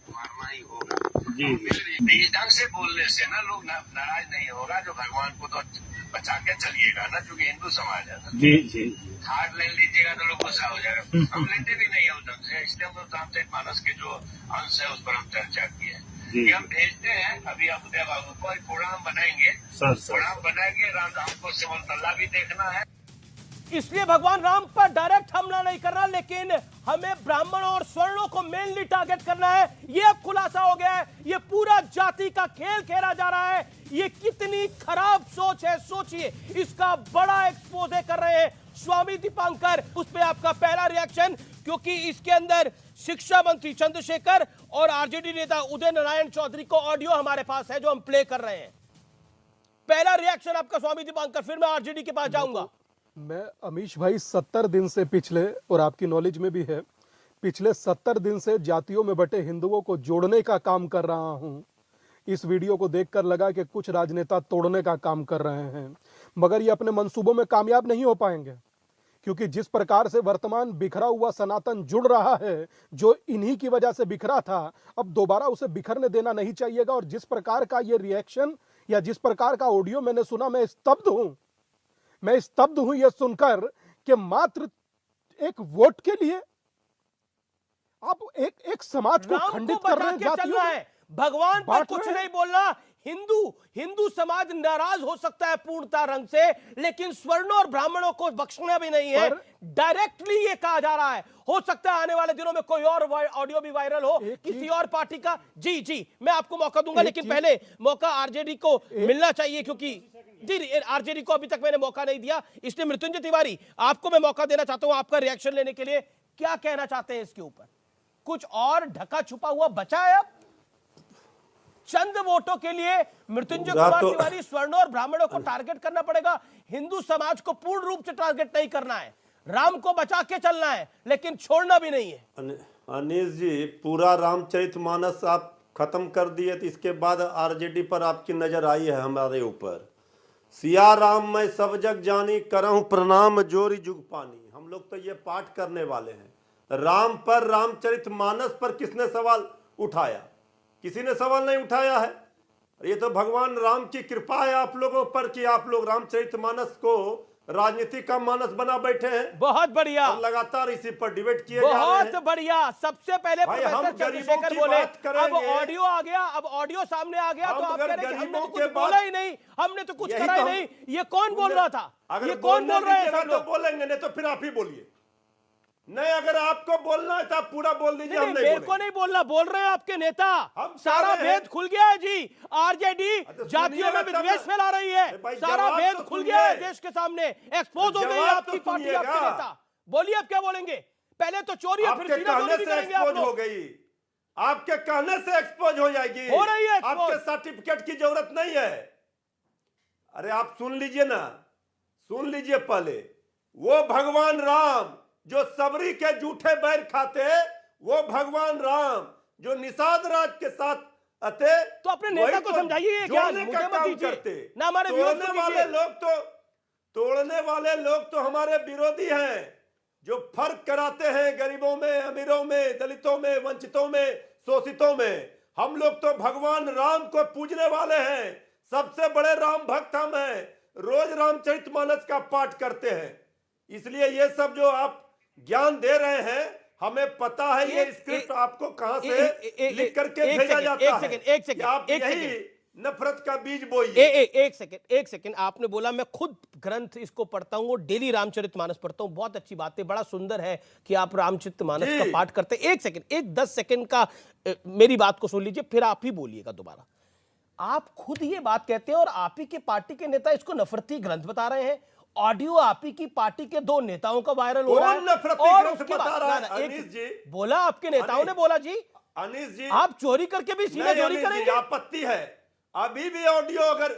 Speaker 8: मारना ही होगा। इस ढंग से बोलने से ना लोग नाराज नहीं होगा, जो भगवान को तो बचा के चलिएगा ना, क्योंकि हिंदू समाज है ना। जी हार्ड लाइन लीजिएगा तो लोग गुस्सा हो जाएगा। हम लेते भी नहीं है उस ढंग से, इसलिए हम तो रामचरितमानस के जो अंश है उस पर हम चर्चा किए हैं कि हम भेजते हैं अभी आप उदय बाबू को, प्रोग्राम बनाएंगे, प्रोग्राम बनाएंगे, राम को सिमरतल्ला भी देखना है।
Speaker 1: इसलिए भगवान राम पर डायरेक्ट हमला नहीं करना, लेकिन हमें ब्राह्मणों और स्वर्णों को मेनली टारगेट करना है। यह अब खुलासा हो गया है, यह पूरा जाति का खेल खेला जा रहा है। ये कितनी खराब सोच है, सोचिए। इसका बड़ा एक्सपोजे कर रहे हैं स्वामी दीपांकर। उस पर आपका पहला रिएक्शन, क्योंकि इसके अंदर शिक्षा मंत्री चंद्रशेखर और आरजेडी नेता उदय नारायण चौधरी को ऑडियो हमारे पास है जो हम प्ले कर रहे हैं। पहला रिएक्शन आपका स्वामी दीपांकर, फिर मैं आरजेडी के पास जाऊंगा।
Speaker 9: मैं अमीश भाई 70 दिन से पिछले, और आपकी नॉलेज में भी है, पिछले 70 दिन से जातियों में बटे हिंदुओं को जोड़ने का काम कर रहा हूं। इस वीडियो को देखकर लगा कि कुछ राजनेता तोड़ने का काम कर रहे हैं, मगर ये अपने मंसूबों में कामयाब नहीं हो पाएंगे, क्योंकि जिस प्रकार से वर्तमान बिखरा हुआ सनातन जुड़ रहा है, जो इन्हीं की वजह से बिखरा था, अब दोबारा उसे बिखरने देना नहीं चाहिएगा। और जिस प्रकार का ये रिएक्शन या जिस प्रकार का ऑडियो मैंने सुना, मैं स्तब्ध हूं यह सुनकर कि मात्र एक वोट के लिए आप एक समाज को खंडित कर रहे हैं। जातियों
Speaker 1: है भगवान पर कुछ नहीं बोलना। हिंदू समाज नाराज हो सकता है पूर्णता रंग से, लेकिन स्वर्णों और ब्राह्मणों को बख्शना भी नहीं है। डायरेक्टली ये कहा जा रहा है। हो सकता है आने वाले दिनों में कोई और ऑडियो भी वायरल हो किसी और पार्टी का। जी मैं आपको मौका दूंगा, लेकिन पहले मौका आरजेडी को मिलना चाहिए, क्योंकि जी आरजेडी को अभी तक मैंने मौका नहीं दिया। इसलिए मृत्युंजय तिवारी, आपको मैं मौका देना चाहता हूं आपका रिएक्शन लेने के लिए। क्या कहना चाहते हैं इसके ऊपर? कुछ और ढका छुपा हुआ बचा है अब चंद वोटों के लिए? मृत्युंजय कुमार तिवारी, स्वर्णों और ब्राह्मणों को टारगेट करना पड़ेगा, हिंदू समाज को पूर्ण रूप से टारगेट नहीं करना है। राम को बचा के चलना है, लेकिन छोड़ना भी नहीं है।
Speaker 10: अनीश जी, पूरा रामचरितमानस आप खत्म कर दिए, तो इसके बाद आरजेडी पर आपकी नजर आई है हमारे ऊपर। सिया राम मैं सब जग जानी, करहूं प्रणाम जोरी जुग पानी। हम लोग तो ये पाठ करने वाले हैं। राम पर, रामचरितमानस पर किसने सवाल उठाया? किसी ने सवाल नहीं उठाया है। ये तो भगवान राम की कृपा है आप लोगों पर कि आप लोग रामचरितमानस को राजनीति का मानस बना बैठे हैं।
Speaker 1: बहुत बढ़िया,
Speaker 10: और लगातार इसी पर डिबेट किए जा रहे हैं।
Speaker 1: बहुत बढ़िया। सबसे पहले प्रोफेसर चंद्रशेखर बोले, अब ऑडियो आ गया, अब ऑडियो सामने आ गया, तो आप कह रहे हैं कि हमने तो कुछ बोला ही नहीं, हमने तो कुछ करा ही नहीं। ये कौन बोल रहा था? ये कौन बोल रहे हैं? सब लोग
Speaker 10: बोलेंगे, नहीं तो फिर आप ही बोलिए। नहीं, अगर आपको बोलना है तो आप पूरा बोल दीजिए। हम
Speaker 1: मेरे को नहीं बोलना, बोल रहे हैं आपके नेता। सारा भेद खुल गया है जी। आरजेडी जातियों में विद्वेष फैला रही है, सारा भेद खुल गया है देश के सामने। एक्सपोज हो गई है आपकी पार्टी, आपके नेता। बोलिए अब क्या बोलेंगे? पहले तो चोरी है, फिर सीनागोली भी करेंगे आप लोग।
Speaker 10: हो गई, आपके कहने से एक्सपोज हो जाएगी,
Speaker 1: हो रही है।
Speaker 10: आपके सर्टिफिकेट की जरूरत नहीं है। अरे आप सुन लीजिए ना, सुन लीजिए पहले। वो भगवान राम जो सबरी के जूठे बैर खाते, वो भगवान राम जो निषाद राज के साथ आते,
Speaker 1: तो अपने नेता को समझाइए क्या मुझे मत दीजिए ना। हमारे
Speaker 10: तोड़ने वाले लोग तो हमारे विरोधी हैं, जो फर्क कराते हैं गरीबों में, अमीरों में, दलितों में, वंचितों में, शोषितों में। हम लोग तो भगवान राम को पूजने वाले हैं, सबसे बड़े राम भक्त हम हैं, रोज रामचरितमानस का पाठ करते हैं। इसलिए ये सब जो आप ज्ञान दे रहे हैं, हमें पता है ये स्क्रिप्ट आपको कहां से लिख करके भेजा जाता है।
Speaker 1: एक सेकंड,
Speaker 10: आप यही नफरत का बीज बोइए।
Speaker 1: एक सेकंड। आपने बोला, मैं खुद ग्रंथ इसको पढ़ता हूँ, डेली रामचरितमानस पढ़ता हूँ। बहुत अच्छी बात है, बड़ा सुंदर है कि आप रामचरितमानस का पाठ करते हैं। 10 सेकंड का मेरी बात को सुन लीजिए, फिर आप ही बोलिएगा दोबारा। आप खुद ये बात कहते हैं और आप ही के पार्टी के नेता इसको नफरती ग्रंथ बता रहे हैं। ऑडियो आप ही की पार्टी के 2 नेताओं का वायरल हो रहा है, और उसके बाद बोला आपके नेताओं ने बोला जी,
Speaker 10: अनीश जी
Speaker 1: आप चोरी करके भी सीना चोरी करेंगे।
Speaker 10: आपत्ति है अभी भी ऑडियो, अगर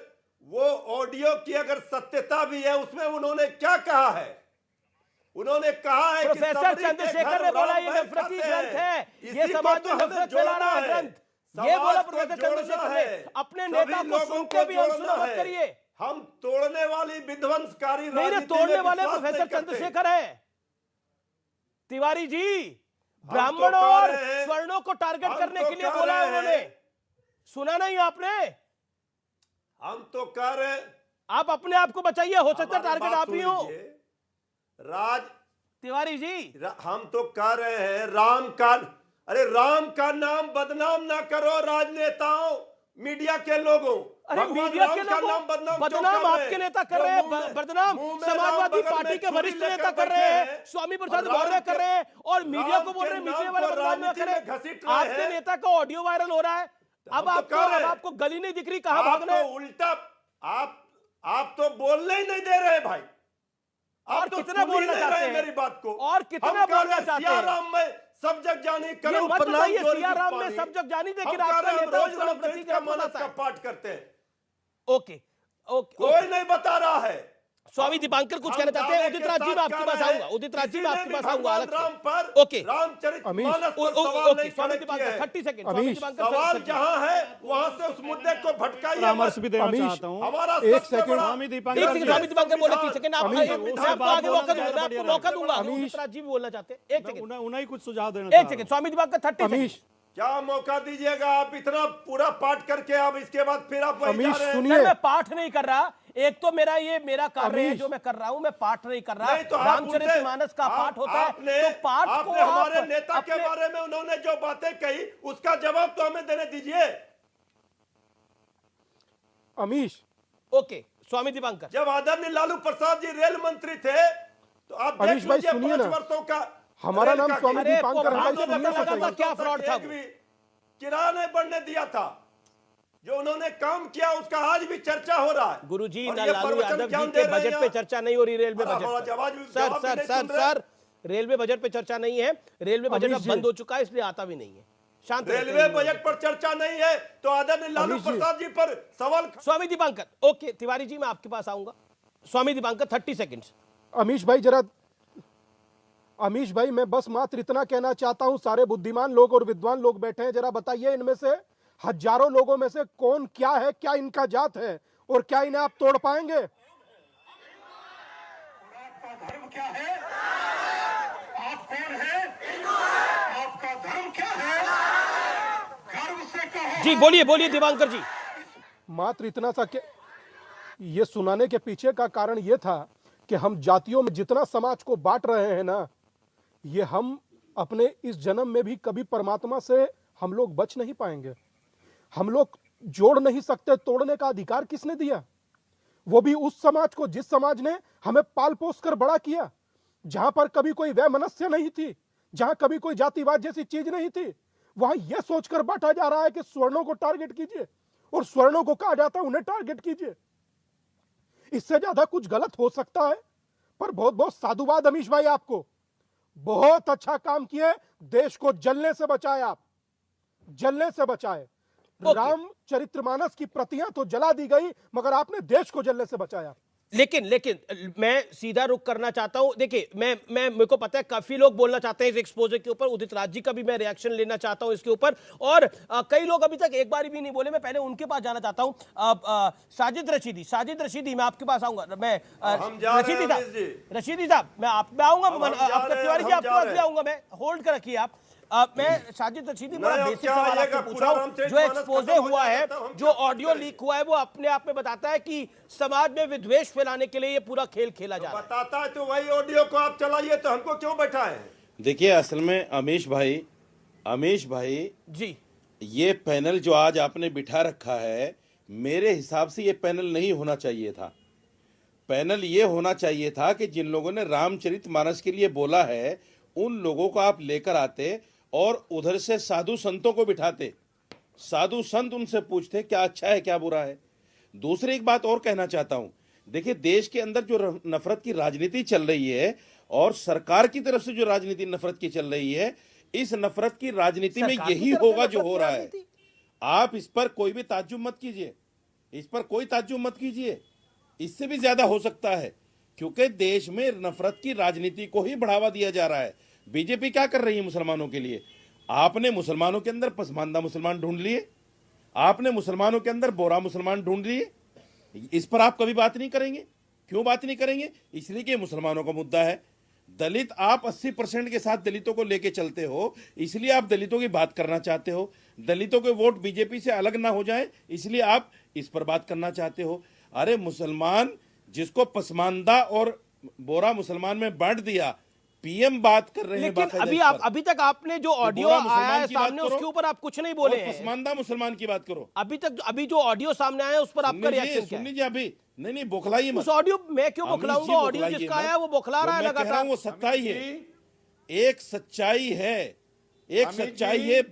Speaker 10: वो ऑडियो की अगर सत्यता भी है, उसमें उन्होंने क्या कहा है? उन्होंने कहा है
Speaker 1: प्रोफेसर चंद्रशेखर ने बोला ये नफरती ग्रंथ है, ये समाज में नफरत फैला रहा है ग्रंथ। ये बोला प्रोफेसर चंद्रशेखर ने। अपने नेता को सुनते भी अनसुना मत करिए।
Speaker 10: हम तोड़ने वाली विध्वंसकारी
Speaker 1: नहीं, तोड़ने वाले प्रोफेसर चंद्रशेखर है। तिवारी जी, ब्राह्मणों और स्वर्णों को टारगेट करने के लिए बोला है उन्होंने। सुना नहीं आपने?
Speaker 10: हम तो कह रहे हैं,
Speaker 1: आप अपने आप को बचाइए, हो सकता है
Speaker 10: हमारी
Speaker 1: टारगेट
Speaker 10: बात
Speaker 1: आप ही हो।
Speaker 10: सुन लीजिए। राज
Speaker 1: तिवारी जी,
Speaker 10: हम तो कह रहे हैं अरे राम का नाम बदनाम ना करो राजनेताओं, मीडिया के लोगों।
Speaker 1: अरे
Speaker 10: भगवान
Speaker 1: मीडिया
Speaker 10: राम
Speaker 1: के
Speaker 10: का
Speaker 1: लोगों,
Speaker 10: नाम बदनाम क्यों
Speaker 1: बदनाम
Speaker 10: कर रहे
Speaker 1: आपके
Speaker 10: हैं?
Speaker 1: नेता कर
Speaker 10: जो
Speaker 1: रहे
Speaker 10: मुंह
Speaker 1: हैं,
Speaker 10: में-
Speaker 1: बदनाम
Speaker 10: मुंह में
Speaker 1: समाजवादी
Speaker 10: राम बगल
Speaker 1: पार्टी
Speaker 10: में
Speaker 1: के
Speaker 10: छुरी
Speaker 1: वरिष्ठ
Speaker 10: लेकर
Speaker 1: नेता कर
Speaker 10: बैठे
Speaker 1: रहे हैं,
Speaker 10: हैं।
Speaker 1: स्वामी प्रसाद
Speaker 10: और
Speaker 1: मौर्य
Speaker 10: राम
Speaker 1: कर
Speaker 10: के-
Speaker 1: रहे हैं, और मीडिया
Speaker 10: राम
Speaker 1: को बोल
Speaker 10: के
Speaker 1: रहे हैं
Speaker 10: नाम
Speaker 1: मीडिया वाले
Speaker 10: पर
Speaker 1: बदनाम ना
Speaker 10: राजनीति में
Speaker 1: करें।
Speaker 10: घसीट रहे
Speaker 1: आपके
Speaker 10: हैं।
Speaker 1: नेता का ऑडियो वायरल हो रहा है, अब
Speaker 10: हम तो कह रहे हैं।
Speaker 1: आपको गली नहीं दिख रही, कहां भागना है?
Speaker 10: आपको उल्टा आप तो बोलने ही नहीं दे रहे भाई।
Speaker 1: और
Speaker 10: आप तो
Speaker 1: कितना
Speaker 10: सुन ही
Speaker 1: बोलना
Speaker 10: नहीं
Speaker 1: चाहते
Speaker 10: रहे
Speaker 1: हैं?
Speaker 10: मेरी बात को।
Speaker 1: और कितना
Speaker 10: हम कह
Speaker 1: बोलना
Speaker 10: रहे हैं,
Speaker 1: चाहते
Speaker 10: सिया
Speaker 1: हैं?
Speaker 10: राम में सब जग जानी
Speaker 1: ये
Speaker 10: करो
Speaker 1: मत
Speaker 10: प्रणाम
Speaker 1: बताइए
Speaker 10: जोरी
Speaker 1: सिया राम में
Speaker 10: पानी।
Speaker 1: सब जग जानी,
Speaker 10: हम
Speaker 1: लेकिन
Speaker 10: कह
Speaker 1: आपका
Speaker 10: रहे हैं,
Speaker 1: नेता
Speaker 10: रोज
Speaker 1: उसको
Speaker 10: रामचरित
Speaker 1: प्रतीक
Speaker 10: का
Speaker 1: रथ
Speaker 10: मानस
Speaker 1: बताता
Speaker 10: का
Speaker 1: है।
Speaker 10: पाठ करते हैं,
Speaker 1: ओके ओके
Speaker 10: कोई नहीं बता रहा है।
Speaker 1: स्वामी दीपांकर कुछ कहना चाहते हैं? उदित राज जी मैं आपके पास आऊंगा, उदित राज जी मैं आपके पास आऊंगा अलग
Speaker 10: राम
Speaker 1: से।
Speaker 10: पर
Speaker 1: ओके
Speaker 10: रामचरित
Speaker 9: अमीश,
Speaker 10: मानस पर सवाल
Speaker 1: ओके
Speaker 10: नहीं
Speaker 1: स्वामी
Speaker 10: खड़े
Speaker 1: दीपांकर
Speaker 10: किए हैं।
Speaker 1: 30 सेकंड,
Speaker 9: अमीश,
Speaker 1: स्वामी दीपांकर
Speaker 10: सवाल
Speaker 1: 30
Speaker 10: जहां है वहां से उस मुद्दे को भटकाइए
Speaker 6: परामर्श
Speaker 10: मत।
Speaker 6: भी देना
Speaker 9: अमीश,
Speaker 6: चाहता हूँ।
Speaker 10: हमारा
Speaker 9: एक
Speaker 10: सबसे
Speaker 9: सेकंड,
Speaker 10: बड़ा
Speaker 6: स्वामी दीपांकर
Speaker 1: एक सेकंड, स्वामी दीपांकर बोले 30 सेकंड, आप
Speaker 9: अमीश,
Speaker 1: मैं आपको आगे मौका दूंगा, मैं आपको मौका दूंगा।
Speaker 9: अमीश,
Speaker 1: उदित राज जी भी बोलना चाहते हैं, एक सेकंड,
Speaker 6: उन्हें कुछ सुझाव देना
Speaker 1: एक
Speaker 6: चाह रहा
Speaker 1: सेकंड, स्वामी दीपांकर 30
Speaker 9: अमीश,
Speaker 1: सेकंड।
Speaker 10: क्या मौका दीजिएगा? आप इतना पूरा पाठ करके अब इसके बाद फिर आप वही जा
Speaker 9: अमीश,
Speaker 10: रहे हैं।
Speaker 9: सुनिए।
Speaker 1: सर मैं पाठ नहीं कर रहा, एक तो मेरा कार्य है
Speaker 9: अमीश,
Speaker 1: जो मैं कर रहा हूं, मैं पाठ नहीं कर रहा।
Speaker 10: नहीं तो आप
Speaker 1: रामचरितमानस का पाठ होता है, तो पाठ को
Speaker 10: आपने हमारे
Speaker 1: आप
Speaker 10: नेता के
Speaker 1: अपने-
Speaker 10: बारे में उन्होंने जो बातें कही उसका जवाब तो हमें देने दीजिए।
Speaker 9: अमीश,
Speaker 1: ओके स्वामी दीपांकर,
Speaker 10: जब आदरणीय लालू प्रसाद जी रेल मंत्री थे तो आप देख
Speaker 9: अमीश भाई,
Speaker 10: लीजिए
Speaker 9: सुनिए
Speaker 10: 5
Speaker 9: ना।
Speaker 10: वर्षों का
Speaker 9: हमारा
Speaker 10: रेल
Speaker 9: नाम
Speaker 10: का
Speaker 9: स्वामी
Speaker 10: किराया
Speaker 1: अरे,
Speaker 9: दीपांकर है,
Speaker 1: आपको
Speaker 9: भाई
Speaker 1: पता
Speaker 9: सुनिए तो
Speaker 1: लगा
Speaker 9: सही।
Speaker 1: था क्या फ्रॉड था
Speaker 10: एक भी किराया नहीं बढ़ने दिया था। जो उन्होंने काम किया उसका आज भी चर्चा हो रहा है।
Speaker 1: गुरुजी
Speaker 10: और
Speaker 1: ना
Speaker 10: ये
Speaker 1: लालू
Speaker 10: प्रवचन
Speaker 1: यादव
Speaker 10: ज्ञान
Speaker 1: जी
Speaker 10: दे
Speaker 1: के
Speaker 10: रहे हैं
Speaker 1: बजट पे
Speaker 10: यहाँ।
Speaker 1: चर्चा नहीं हो रही, रेलवे
Speaker 10: अरे,
Speaker 1: बजट
Speaker 10: हमारा
Speaker 1: पर।
Speaker 10: जवाब भी
Speaker 1: सर
Speaker 10: नहीं
Speaker 1: सर सर
Speaker 10: सुन रहे।
Speaker 1: सर रेलवे बजट पे चर्चा नहीं है, रेलवे बजट
Speaker 9: अमीश
Speaker 1: अब
Speaker 9: जी।
Speaker 1: बंद हो चुका है, इसलिए आता भी नहीं है। शांत रहते
Speaker 10: रेलवे
Speaker 1: हैं।
Speaker 10: बजट पर चर्चा नहीं है तो आदरणीय लालू
Speaker 9: अमीश जी।
Speaker 10: प्रसाद जी पर सवाल
Speaker 1: स्वामी दीपांकर, ओके तिवारी जी मैं आपके पास आऊंगा। स्वामी दीपांकर 30 सेकंड।
Speaker 9: अमीश भाई जरा, अमीश भाई मैं बस मात्र इतना कहना चाहता हूं, सारे बुद्धिमान लोग और विद्वान लोग बैठे हैं, जरा बताइए इनमें से हजारों लोगों में से कौन क्या है, क्या इनका जात है और क्या इन्हें आप तोड़ पाएंगे?
Speaker 8: आपका धर्म क्या है? आप कौन है? आपका धर्म क्या है? गर्व से कहो।
Speaker 1: जी बोलिए बोलिए दीपांकर जी।
Speaker 9: मात्र इतना सा कि ये सुनाने के पीछे का कारण ये था कि हम जातियों में जितना समाज को बांट रहे हैं ना, ये हम अपने इस जन्म में भी कभी परमात्मा से हम लोग बच नहीं पाएंगे। हम लोग जोड़ नहीं सकते, तोड़ने का अधिकार किसने दिया? वो भी उस समाज को जिस समाज ने हमें पाल पोस कर बड़ा किया, जहां पर कभी कोई वैमनस्य नहीं थी, जहां कभी कोई जातिवाद जैसी चीज नहीं थी। वहां यह सोचकर बांटा जा रहा है कि स्वर्णों को टारगेट कीजिए, और स्वर्णों को कहा जाता है उन्हें टारगेट कीजिए। इससे ज्यादा कुछ गलत हो सकता है? पर बहुत बहुत साधुवाद अमीश भाई, आपको बहुत अच्छा काम किए, देश को जलने से बचाए, आप जलने से बचाए। रामचरितमानस की प्रतियां तो जला दी गई, मगर आपने देश को जलने से बचाया।
Speaker 1: लेकिन मैं सीधा रुख करना चाहता हूं। देखिए मैं मेरे को पता है काफी लोग बोलना चाहते हैं इस एक्सपोजर के ऊपर, उदित राज जी का भी मैं रिएक्शन लेना चाहता हूं इसके ऊपर, और कई लोग अभी तक एक बार भी नहीं बोले। मैं पहले उनके पास जाना चाहता हूं। साजिद रशीदी मैं आपके पास आऊंगा। मैं रशीदी साहब मैं आप में आऊंगा, आपका तिवारी जी आपके पास भी आऊंगा। मैं होल्ड कर रखिए आप। मैं साजिद रशीदी बड़ा बेसिक सवाल आपसे पूछ रहा हूं। जो एक्सपोजे हुआ है, जो ऑडियो लीक हुआ है, वो अपने आप में बताता है कि समाज में विद्वेष फैलाने के लिए ये पूरा खेल खेला जा रहा है।
Speaker 10: बताता है तो वही ऑडियो को आप चलाइए, तो हमको क्यों बैठाए?
Speaker 11: देखिए असल में अमीश भाई
Speaker 1: जी,
Speaker 11: ये पैनल जो आज आपने बिठा रखा है, मेरे हिसाब से ये पैनल नहीं होना चाहिए था। पैनल ये होना चाहिए था कि जिन लोगों ने रामचरितमानस के लिए बोला है उन लोगों को आप लेकर आते और उधर से साधु संतों को बिठाते, साधु संत उनसे पूछते क्या अच्छा है क्या बुरा है। दूसरी एक बात और कहना चाहता हूं, देखिए देश के अंदर जो नफरत की राजनीति चल रही है और सरकार की तरफ से जो राजनीति नफरत की चल रही है, इस नफरत की राजनीति में यही होगा जो हो रहा है। आप इस पर कोई भी ताज्जुब मत कीजिए, इस पर कोई ताज्जुब मत कीजिए, इससे भी ज्यादा हो सकता है, क्योंकि देश में नफरत की राजनीति को ही बढ़ावा दिया जा रहा है। बीजेपी क्या कर रही है मुसलमानों के लिए? आपने मुसलमानों के अंदर पसमानदा मुसलमान ढूंढ लिए, आपने मुसलमानों के अंदर बोरा मुसलमान ढूंढ लिए। इस पर आप कभी बात नहीं करेंगे। क्यों बात नहीं करेंगे? इसलिए कि मुसलमानों का मुद्दा है। दलित आप 80% के साथ दलितों को लेके चलते हो, इसलिए आप दलितों की बात करना चाहते हो। दलितों के वोट बीजेपी से अलग ना हो जाए, इसलिए आप इस पर बात करना चाहते हो। अरे मुसलमान जिसको पसमानदा और बोरा मुसलमान में बांट दिया, पीएम बात कर रहे हैं।
Speaker 1: लेकिन अभी तक आपने जो ऑडियो आया है सामने उसके ऊपर आप कुछ नहीं बोले हैं।
Speaker 11: पसमानदा मुसलमान की बात करो।
Speaker 1: अभी जो ऑडियो सामने आया है उस पर आपका रिएक्शन क्या है?
Speaker 11: सुन लीजिए अभी। नहीं बौखलाइए मत।
Speaker 1: उस ऑडियो मैं क्यों बौखलाऊंगा? ऑडियो जिसका आया है वो बौखला रहा है लगातार।
Speaker 11: वो सच्चाई है, एक सच्चाई है, एक सच्चाई है।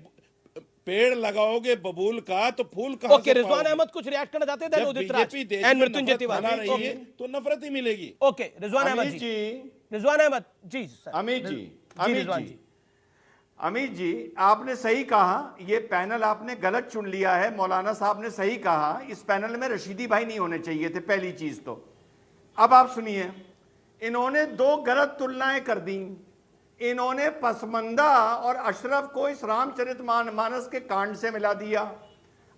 Speaker 11: पेड़ लगाओगे बबूल का तो फूल कहां से?
Speaker 1: ओके, रिजवान अहमद कुछ रिएक्ट करना चाहते हैं? उदित राज एंड मृत्युंजय तिवारी
Speaker 11: रही है तो नफरत ही मिलेगी।
Speaker 1: ओके, रिजवान अहमद जी, रिजवान अहमद जी,
Speaker 2: अमित जी, आपने सही कहा, ये पैनल आपने गलत चुन लिया है। मौलाना साहब ने सही कहा, इस पैनल में रशीदी भाई नहीं होने चाहिए थे, पहली चीज तो। अब आप सुनिए, इन्होंने दो गलत तुलनाएं कर दी। इन्होंने पसमंदा और अशरफ को इस रामचरित मानस के कांड से मिला दिया।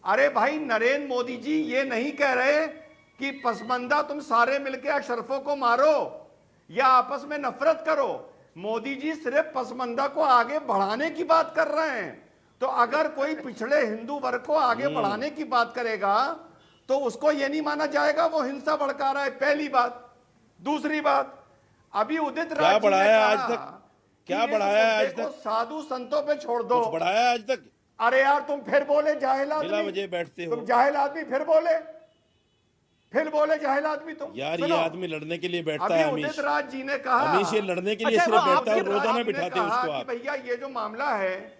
Speaker 2: अरे भाई, नरेंद्र मोदी जी ये नहीं कह रहे कि पसमंदा तुम सारे मिलकर अशरफों को मारो या आपस में नफरत करो। मोदी जी सिर्फ पसमंदा को आगे बढ़ाने की बात कर रहे हैं। तो अगर कोई पिछड़े हिंदू वर्ग को आगे बढ़ाने की बात करेगा तो उसको ये नहीं माना जाएगा वो हिंसा भड़का रहा है, पहली बात। दूसरी बात, अभी उदित राज
Speaker 11: क्या बढ़ाया आज
Speaker 2: तक?
Speaker 11: क्या बढ़ाया आज तक?
Speaker 2: साधु संतों पे छोड़ दो।
Speaker 11: कुछ बढ़ाया आज तक?
Speaker 2: अरे यार, तुम फिर बोले जाहिल आदमी।
Speaker 11: बिला वजह बैठते हो
Speaker 2: तुम जाहिल आदमी, फिर बोले जाहिल आदमी तुम।
Speaker 11: यार ये आदमी लड़ने के लिए बैठता है।
Speaker 2: उदित राज जी ने कहा,
Speaker 11: अमीश ये लड़ने के लिए सिर्फ बैठता है, रोजाना बिठाते हैं उसको आप।
Speaker 2: भैया ये जो मामला है,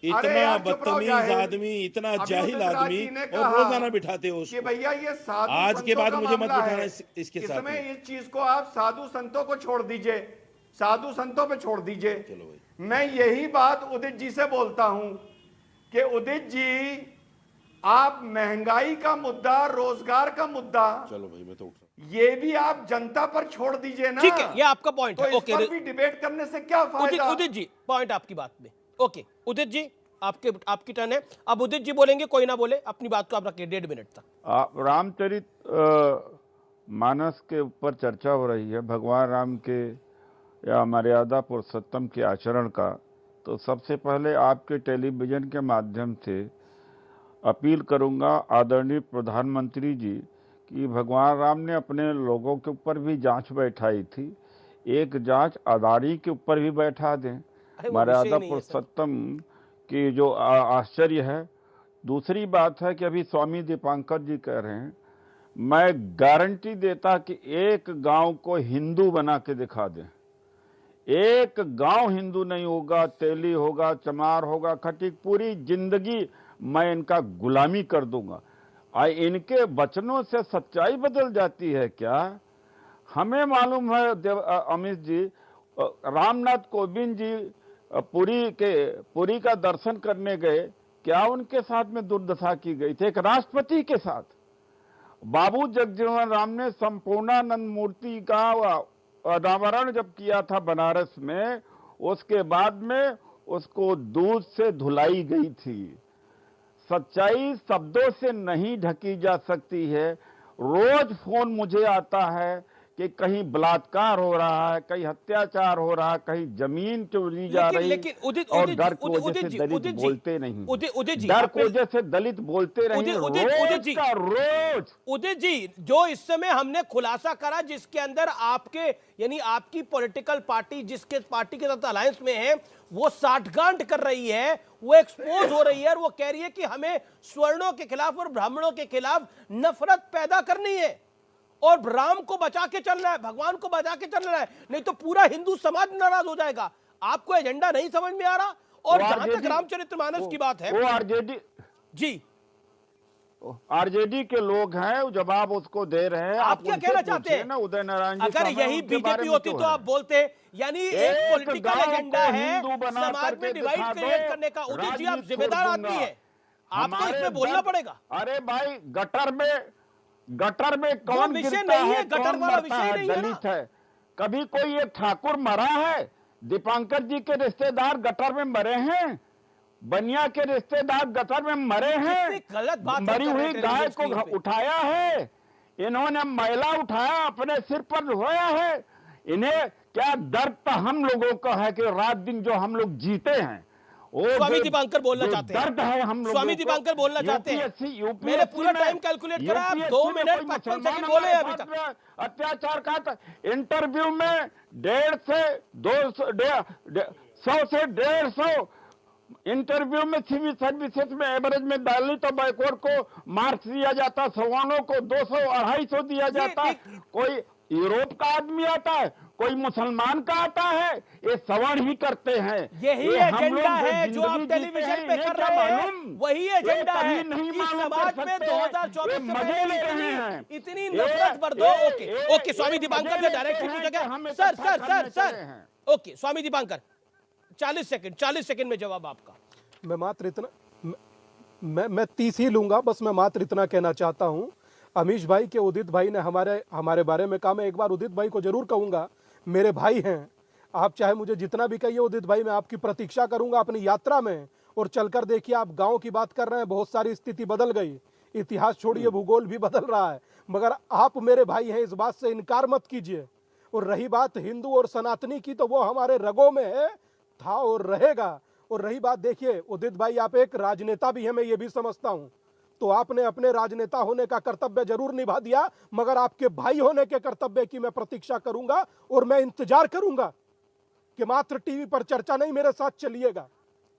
Speaker 11: इतना बदतमीज आदमी, इतना जाहिल आदमी, और रोजाना बिठाते हो उसको।
Speaker 2: भैया ये साधु
Speaker 11: आज के बाद मुझे मत बिठाना इसके साथ।
Speaker 2: इसमें इस चीज को आप साधु संतों को छोड़ दीजिए, साधु संतों पे छोड़ दीजिए।
Speaker 11: चलो भाई,
Speaker 2: मैं यही बात उदित जी से बोलता हूं कि उदित जी, आप महंगाई का मुद्दा, रोजगार का मुद्दा,
Speaker 11: चलो भाई मैं तो उठ रहा हूं,
Speaker 2: ये भी आप जनता पर छोड़ दीजिए ना।
Speaker 1: ठीक है, ये आपका पॉइंट है।
Speaker 2: ओके, इस पर भी डिबेट करने से क्या फायदा?
Speaker 1: उदित जी, पॉइंट आपकी बात में। ओके उदित जी, आपकी टर्न है। अब उदित जी बोलेंगे, कोई ना बोले, अपनी बात को आप रखिए 1.5 मिनट तक।
Speaker 7: रामचरित मानस के ऊपर चर्चा हो रही है, भगवान राम के या मर्यादा पुरुषोत्तम के आचरण का। तो सबसे पहले आपके टेलीविजन के माध्यम से अपील करूंगा आदरणीय प्रधानमंत्री जी कि भगवान राम ने अपने लोगों के ऊपर भी जांच बैठाई थी, एक जांच अदारी के ऊपर भी बैठा दें, मर्यादा पुरुषोत्तम की जो आश्चर्य है। दूसरी बात है कि अभी स्वामी दीपांकर जी कह रहे हैं, मैं गारंटी देता कि एक गांव को हिंदू बना के दिखा दें, एक गांव हिंदू नहीं होगा, तेली होगा, चमार होगा, खटीक, पूरी जिंदगी मैं इनका गुलामी कर दूंगा। इनके वचनों से सच्चाई बदल जाती है क्या? हमें मालूम है अमित जी, रामनाथ कोविंद जी पुरी का दर्शन करने गए, क्या उनके साथ में दुर्दशा की गई थी? एक राष्ट्रपति के साथ। बाबू जगजीवन राम ने संपूर्णानंद मूर्ति का अनावरण जब किया था बनारस में, उसके बाद में उसको दूध से धुलाई गई थी। सच्चाई शब्दों से नहीं ढकी जा सकती है। रोज फोन मुझे आता है कि कहीं बलात्कार हो रहा है, कहीं अत्याचार हो रहा है, कहीं जमीन चोरी जा रही, और डर की वजह से दलित बोलते नहीं। डर की वजह से दलित बोलते नहीं, रोज।
Speaker 1: उदित जी, जो इस समय हमने खुलासा करा, जिसके अंदर आपके यानी आपकी पॉलिटिकल पार्टी जिसके पार्टी के साथ अलायंस में है, वो साठगांठ कर रही है, वो एक्सपोज हो रही है, और वो कह रही है कि हमें स्वर्णों के खिलाफ और ब्राह्मणों के खिलाफ नफरत पैदा करनी है और राम को बचा के चल रहा है, भगवान को बचा के चल रहा है, नहीं तो पूरा हिंदू समाज नाराज हो जाएगा। आपको एजेंडा नहीं समझ में आ रहा। और जहां तक रामचरितमानस की बात है,
Speaker 7: वो आरजेडी के लोग हैं, जवाब उसको दे रहे हैं।
Speaker 1: आप क्या कहना चाहते हैं?
Speaker 7: उदय नारायण जी,
Speaker 1: अगर यही बीजेपी होती तो आप बोलते, यानी एक पॉलिटिकल एजेंडा है समाज में डिवाइड क्रिएट करने का। उदित जी, आप जिम्मेदार आदमी है, आपको इसमें बोलना पड़ेगा।
Speaker 7: अरे भाई, गटर में कौन
Speaker 1: विषय नहीं है, गटर वाला विषय नहीं
Speaker 7: दलित है। कभी कोई एक ठाकुर मरा है? दीपांकर जी के रिश्तेदार गटर में मरे हैं, बनिया के रिश्तेदार गटर में मरे हैं,
Speaker 1: गलत बात।
Speaker 7: मरी हुई गाय को उठाया है, इन्होंने मैला उठाया, अपने सिर पर धोया है। इन्हें क्या दर्द तो हम लोगों का है कि रात दिन जो हम लोग जीते हैं, वो
Speaker 1: स्वामी दीपांकर बोलना चाहते हैं,
Speaker 7: दर्द है हम लोगों
Speaker 1: स्वामी
Speaker 7: को।
Speaker 1: दीपांकर बोलना चाहते हैं।
Speaker 7: UPSC
Speaker 1: मैंने पूरा टाइम कैलकुलेट करा, आप 2 मिनट 55 सेकंड बोले अभी तक।
Speaker 7: अत्याचार का इंटरव्यू में 150 से 100 से 150 इंटरव्यू में सिविल सर्विसेज में एवरेज में दलित और बैकवर्ड को मार्क्स दिया जाता, सवर्णों को 200 250 दिया जाता है। कोई यूरोप का आदमी आता है, कोई मुसलमान का आता है, ये सवर्ण ही करते हैं।
Speaker 1: यही एजेंडा है जो आप टेलीविजन पे कर रहे हैं, वही एजेंडा है कि समाज में 2024 से पहले इतनी नफरत बढ़ दो। ओके स्वामी दीपांकर से डायरेक्टली पूछेगा। सर ओके स्वामी दीपांकर 40 सेकंड में जवाब आपका।
Speaker 9: मैं मात्र इतना मैं 30 ही लूंगा, बस मैं मात्र इतना कहना चाहता हूं। अमीश भाई के उदित भाई ने हमारे बारे में कहा, मैं एक बार उदित भाई को जरूर कहूंगा, मेरे भाई हैं, आप चाहे मुझे जितना भी कहिए उदित भाई, मैं आपकी प्रतीक्षा करूंगा अपनी यात्रा में। और चलकर देखिए, आप गांव की बात कर रहे हैं, बहुत सारी स्थिति बदल गई, इतिहास छोड़िए भूगोल भी बदल रहा है, मगर आप मेरे भाई हैं, इस बात से इनकार मत कीजिए। और रही बात हिंदू और सनातनी की, तो वो हमारे रगों में है, था और रहेगा। और रही बात, देखिए उदित भाई, आप एक राजनेता भी हैं, मैं ये भी समझता हूं, तो आपने अपने राजनेता होने का कर्तव्य जरूर निभा दिया, मगर आपके भाई होने के कर्तव्य की मैं प्रतीक्षा करूंगा। और मैं इंतजार करूंगा कि मात्र टीवी पर चर्चा नहीं, मेरे साथ चलिएगा,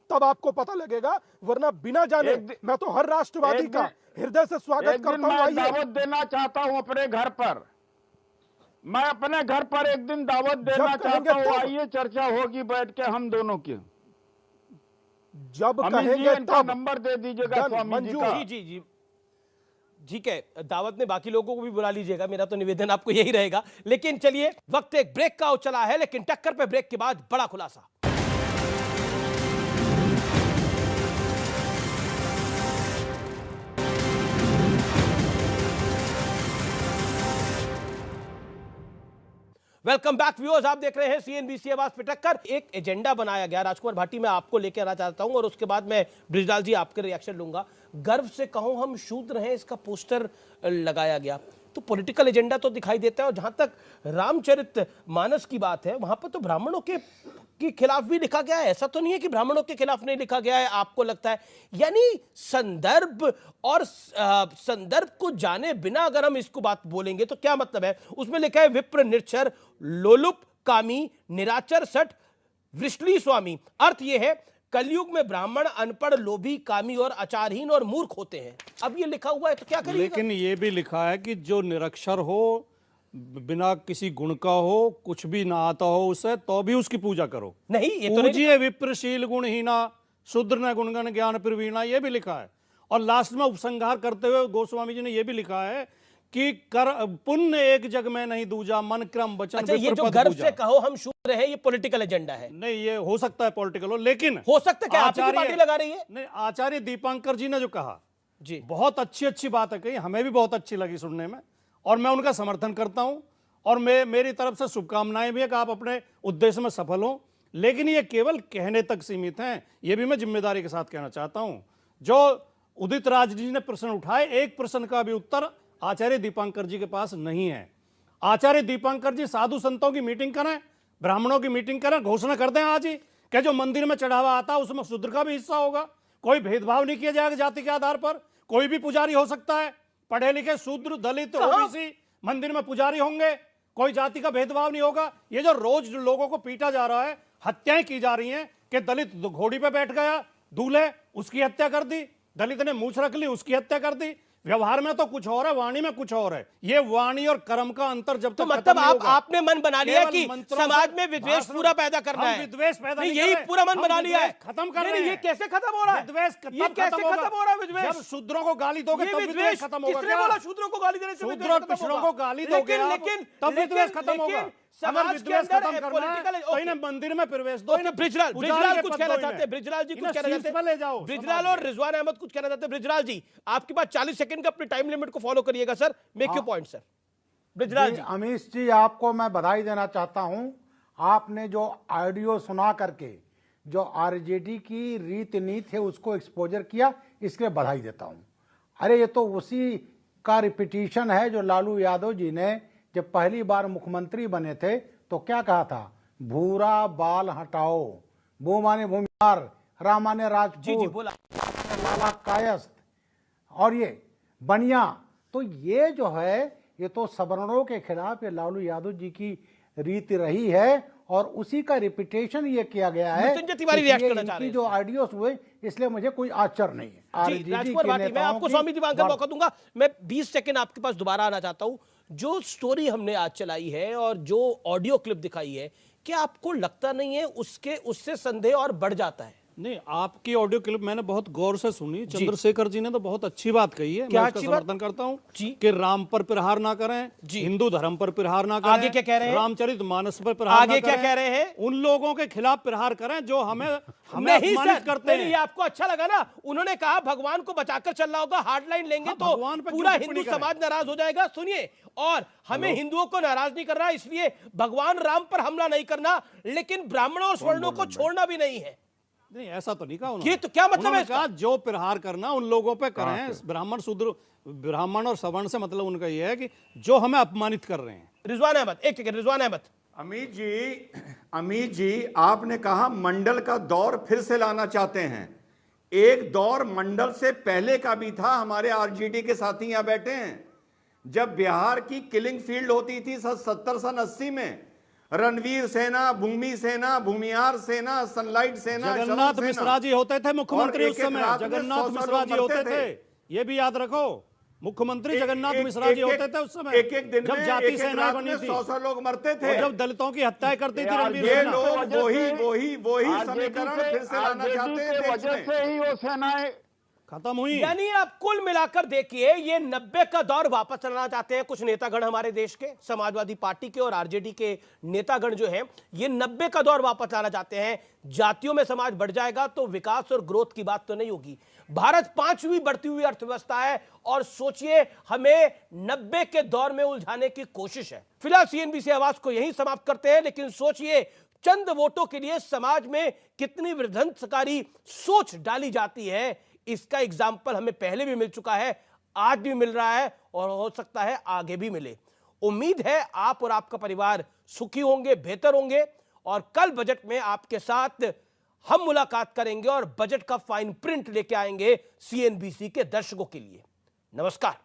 Speaker 9: तब आपको पता लगेगा। वरना बिना जाने मैं तो हर राष्ट्रवादी का हृदय से स्वागत करता हूं।
Speaker 7: मैं दावत देना चाहता हूं अपने घर पर, मैं अपने घर पर एक दिन दावत देना चाहता हूं। आइए चर्चा होगी बैठ के हम दोनों की।
Speaker 9: जब कहेंगे तब
Speaker 7: नंबर दे दीजिएगा स्वामी जी का।
Speaker 1: जी ठीक है, दावत में बाकी लोगों को भी बुला लीजिएगा, मेरा तो निवेदन आपको यही रहेगा। लेकिन चलिए, वक्त एक ब्रेक का चला है, लेकिन टक्कर पे ब्रेक के बाद बड़ा खुलासा। वेलकम बैक व्यूअर्स, आप देख रहे हैं सीएनबीसी आवाज पे टक्कर। एक एजेंडा बनाया गया, राजकुमार भाटी मैं आपको लेकर आना चाहता हूं और उसके बाद मैं बृजलाल जी आपके रिएक्शन लूंगा। गर्व से कहूं हम शूद्र हैं, इसका पोस्टर लगाया गया, तो पॉलिटिकल एजेंडा तो दिखाई देता है। और जहां तक रामचरित मानस की बात है, वहां पर तो ब्राह्मणों के खिलाफ भी लिखा गया है, ऐसा तो नहीं है कि ब्राह्मणों के खिलाफ नहीं लिखा गया है, आपको लगता है? यानी संदर्भ और संदर्भ को जाने बिना अगर हम इसको बात बोलेंगे तो क्या मतलब है? उसमें लिखा है विप्र निरक्षर लोलुप कामी निराचर सठ वृष्णि स्वामी। अर्थ यह है कलयुग में ब्राह्मण अनपढ़ लोभी कामी और आचारहीन और मूर्ख होते हैं। अब ये लिखा हुआ है तो क्या करिएगा?
Speaker 6: लेकिन ये भी लिखा है कि जो निरक्षर हो, बिना किसी गुण का हो, कुछ भी ना आता हो उसे, तो भी उसकी पूजा करो।
Speaker 1: नहीं, ये तो
Speaker 6: पूजिए विप्रशील गुणहीना शूद्र न गुणगण ज्ञान प्रवीणा, ये भी लिखा है। और लास्ट में उपसंहार करते हुए गोस्वामी जी ने यह भी लिखा है कि कर पुण्य एक जग में नहीं दूजा, मन क्रम वचन।
Speaker 1: अच्छा, ये जो गर्व से कहो हम शूद्र है, ये पॉलिटिकल एजेंडा है?
Speaker 6: नहीं, ये हो सकता है पॉलिटिकल हो, लेकिन
Speaker 1: हो सकता है क्या आपकी पार्टी लगा रही है?
Speaker 6: नहीं, आचार्य दीपांकर जी ने जो कहा
Speaker 1: जी,
Speaker 6: बहुत अच्छी बात है, कही हमें भी बहुत अच्छी लगी सुनने में, और मैं उनका समर्थन करता हूं। और मेरी तरफ से शुभकामनाएं भी है कि आप अपने उद्देश्य में सफल हो। लेकिन ये केवल कहने तक सीमित हैं, ये भी मैं जिम्मेदारी के साथ कहना चाहता हूं। जो उदित राज जी ने प्रश्न उठाए, एक प्रश्न का भी उत्तर आचार्य दीपांकर जी के पास नहीं है। आचार्य दीपांकर जी साधु संतों की मीटिंग करें, ब्राह्मणों की मीटिंग करें, घोषणा कर दें आज ही कि जो मंदिर में चढ़ावा आता है उसमें शूद्र का भी हिस्सा होगा, कोई भेदभाव नहीं किया जाएगा जाति के आधार पर, कोई भी पुजारी हो सकता है, पढ़े लिखे शूद्र दलित ओबीसी मंदिर में पुजारी होंगे, कोई जाति का भेदभाव नहीं होगा। ये जो रोज लोगों को पीटा जा रहा है, हत्याएं की जा रही हैं कि दलित घोड़ी पे बैठ गया, दूल्हे उसकी हत्या कर दी, दलित ने मूछ रख ली उसकी हत्या कर दी। व्यवहार में तो कुछ और है, वाणी में कुछ और है। ये वाणी और कर्म का अंतर जब तक
Speaker 1: तो मतलब आपने मन बना लिया कि समाज में विद्वेष पूरा पैदा करना है,
Speaker 6: विद्वेष पैदा नहीं,
Speaker 1: यही पूरा मन बना लिया है,
Speaker 6: खत्म कर रहे हैं।
Speaker 1: ये कैसे खत्म हो रहा है?
Speaker 6: विद्वेष
Speaker 1: ये कैसे खत्म हो रहा है? विद्वेष
Speaker 6: जब शूद्रों को गाली दोगे तब विद्वेष खत्म होगा।
Speaker 1: किसने बोला शूद्रों को गाली देने से
Speaker 6: शूद्र और पिछड़ों को गाली दोगे
Speaker 1: लेकिन
Speaker 6: तब विद्वेष खत्म होगा।
Speaker 1: समाज के अंदर पॉलिटिकल
Speaker 6: मंदिर में प्रवेश दो।
Speaker 1: बृजलाल कुछ कहना चाहते हैं, बृजलाल जी कुछ कहना चाहते हैं, बृजलाल और रिजवान अहमद कुछ कहना चाहते हैं। बृजलाल जी आपके पास 40 सेकंड का अपने टाइम लिमिट को फॉलो करिएगा sir, make your point sir. Brijlal ji.
Speaker 5: Amish ji, आपको मैं बधाई देना चाहता हूं, आपने जो ऑडियो सुना करके जो आरजेडी की रीति नीति है उसको एक्सपोजर किया, इसके लिए बधाई देता हूं। अरे ये तो उसी का रिपीटिशन है जो लालू यादव जी ने जब पहली बार मुख्यमंत्री बने थे तो क्या कहा था, भूरा बाल हटाओ, भू माने भूमिहार, रा माने राजपूत,
Speaker 1: जी बोला,
Speaker 5: लाला कायस्थ और ये बनिया। तो ये जो है ये तो सवर्णों के खिलाफ ये लालू यादव जी की रीति रही है और उसी का रिपीटेशन ये किया गया है।
Speaker 1: मृत्युंजय तिवारी रिएक्ट करना चाह रहे हैं
Speaker 5: जो आइडियोस हुए, इसलिए मुझे कोई आश्चर्य नहीं है।
Speaker 1: जी राजकुमार भाटी, मैं आपको स्वामी दिवाकर मौका दूंगा। मैं 20 सेकंड आपके पास दोबारा आना चाहता हूं। जो स्टोरी हमने आज चलाई है और जो ऑडियो क्लिप दिखाई है, क्या आपको लगता नहीं है उससे संदेह और बढ़ जाता है?
Speaker 6: नहीं, आपकी ऑडियो क्लिप मैंने बहुत गौर से सुनी। चंद्रशेखर जी ने तो बहुत अच्छी बात कही है,
Speaker 1: क्या
Speaker 6: मैं उसका समर्थन करता हूँ
Speaker 1: जी?
Speaker 6: कि राम पर प्रहार ना करें, हिंदू धर्म पर प्रहार ना करें,
Speaker 1: आगे क्या कह रहे हैं?
Speaker 6: रामचरित मानस पर प्रहार
Speaker 1: आगे
Speaker 6: ना
Speaker 1: क्या
Speaker 6: करें,
Speaker 1: कह रहे हैं?
Speaker 6: उन लोगों के खिलाफ प्रहार करें जो हमें
Speaker 1: नहीं
Speaker 6: अपमानित
Speaker 1: सर,
Speaker 6: करते
Speaker 1: नहीं,
Speaker 6: हैं।
Speaker 1: ये आपको अच्छा लगा ना? उन्होंने कहा भगवान को बचाकर चलना होगा, हार्डलाइन लेंगे तो
Speaker 6: भगवान पे
Speaker 1: पूरा
Speaker 6: क्यों
Speaker 1: हिंदू
Speaker 6: टिप्पणी करें?
Speaker 1: समाज नाराज हो जाएगा। सुनिए, और हमें हिंदुओं को नाराज नहीं करना, इसलिए भगवान राम पर हमला नहीं करना, लेकिन ब्राह्मणों और स्वर्णों को छोड़ना भी नहीं है।
Speaker 6: नहीं, ऐसा तो नहीं कहा उन्होंने।
Speaker 1: ये तो क्या मतलब है
Speaker 6: उन्होंने कहा जो प्रहार करना उन लोगों पे करें, ब्राह्मण शूद्र, ब्राह्मण और सवर्ण से मतलब उनका ये है कि जो हमें अपमानित कर रहे हैं।
Speaker 1: रिजवान अहमद, एक सेकंड, रिजवान अहमद।
Speaker 2: अमित जी आपने कहा मंडल का दौर फिर से लाना चाहते हैं। एक दौर मंडल से पहले का भी था। हमारे आरजेडी के साथी यहां बैठे हैं, जब बिहार की किलिंग फील्ड होती थी 70-80 में, रणवीर सेना, भूमि सेना, भूमिहार सेना, सनलाइट सेना,
Speaker 6: जगन्नाथ मिश्रा जी होते थे मुख्यमंत्री उस समय। जगन्नाथ मिश्रा जी होते थे, ये भी याद रखो। मुख्यमंत्री जगन्नाथ मिश्रा जी होते थे उस समय,
Speaker 2: एक दिन
Speaker 6: जब जाति सेना बनी थी,
Speaker 2: 100 लोग मरते थे,
Speaker 6: जब दलितों की हत्या करती थी रणवीर
Speaker 2: ये
Speaker 6: सेना।
Speaker 2: लोग वही समीकरण फिर से लाना चाहते हैं। देश
Speaker 7: वजह
Speaker 2: में
Speaker 7: से ही वो सेनाएं
Speaker 6: खत्म हुई।
Speaker 1: यानी आप कुल मिलाकर देखिए, ये 90 का दौर वापस लाना चाहते हैं कुछ नेतागण हमारे देश के, समाजवादी पार्टी के और आरजेडी के नेतागण जो हैं, ये 90 का दौर वापस लाना चाहते हैं। जातियों में समाज बढ़ जाएगा तो विकास और ग्रोथ की बात तो नहीं होगी। भारत 5वीं बढ़ती हुई अर्थव्यवस्था है और सोचिए हमें 90 के दौर में उलझाने की कोशिश है। फिलहाल सीएनबीसी आवाज को यहीं समाप्त करते हैं, लेकिन सोचिए चंद वोटों के लिए समाज में कितनी विध्वंसकारी सोच डाली जाती है, इसका एग्जाम्पल हमें पहले भी मिल चुका है, आज भी मिल रहा है और हो सकता है आगे भी मिले। उम्मीद है आप और आपका परिवार सुखी होंगे, बेहतर होंगे और कल बजट में आपके साथ हम मुलाकात करेंगे और बजट का फाइन प्रिंट लेके आएंगे सीएनबीसी के दर्शकों के लिए। नमस्कार।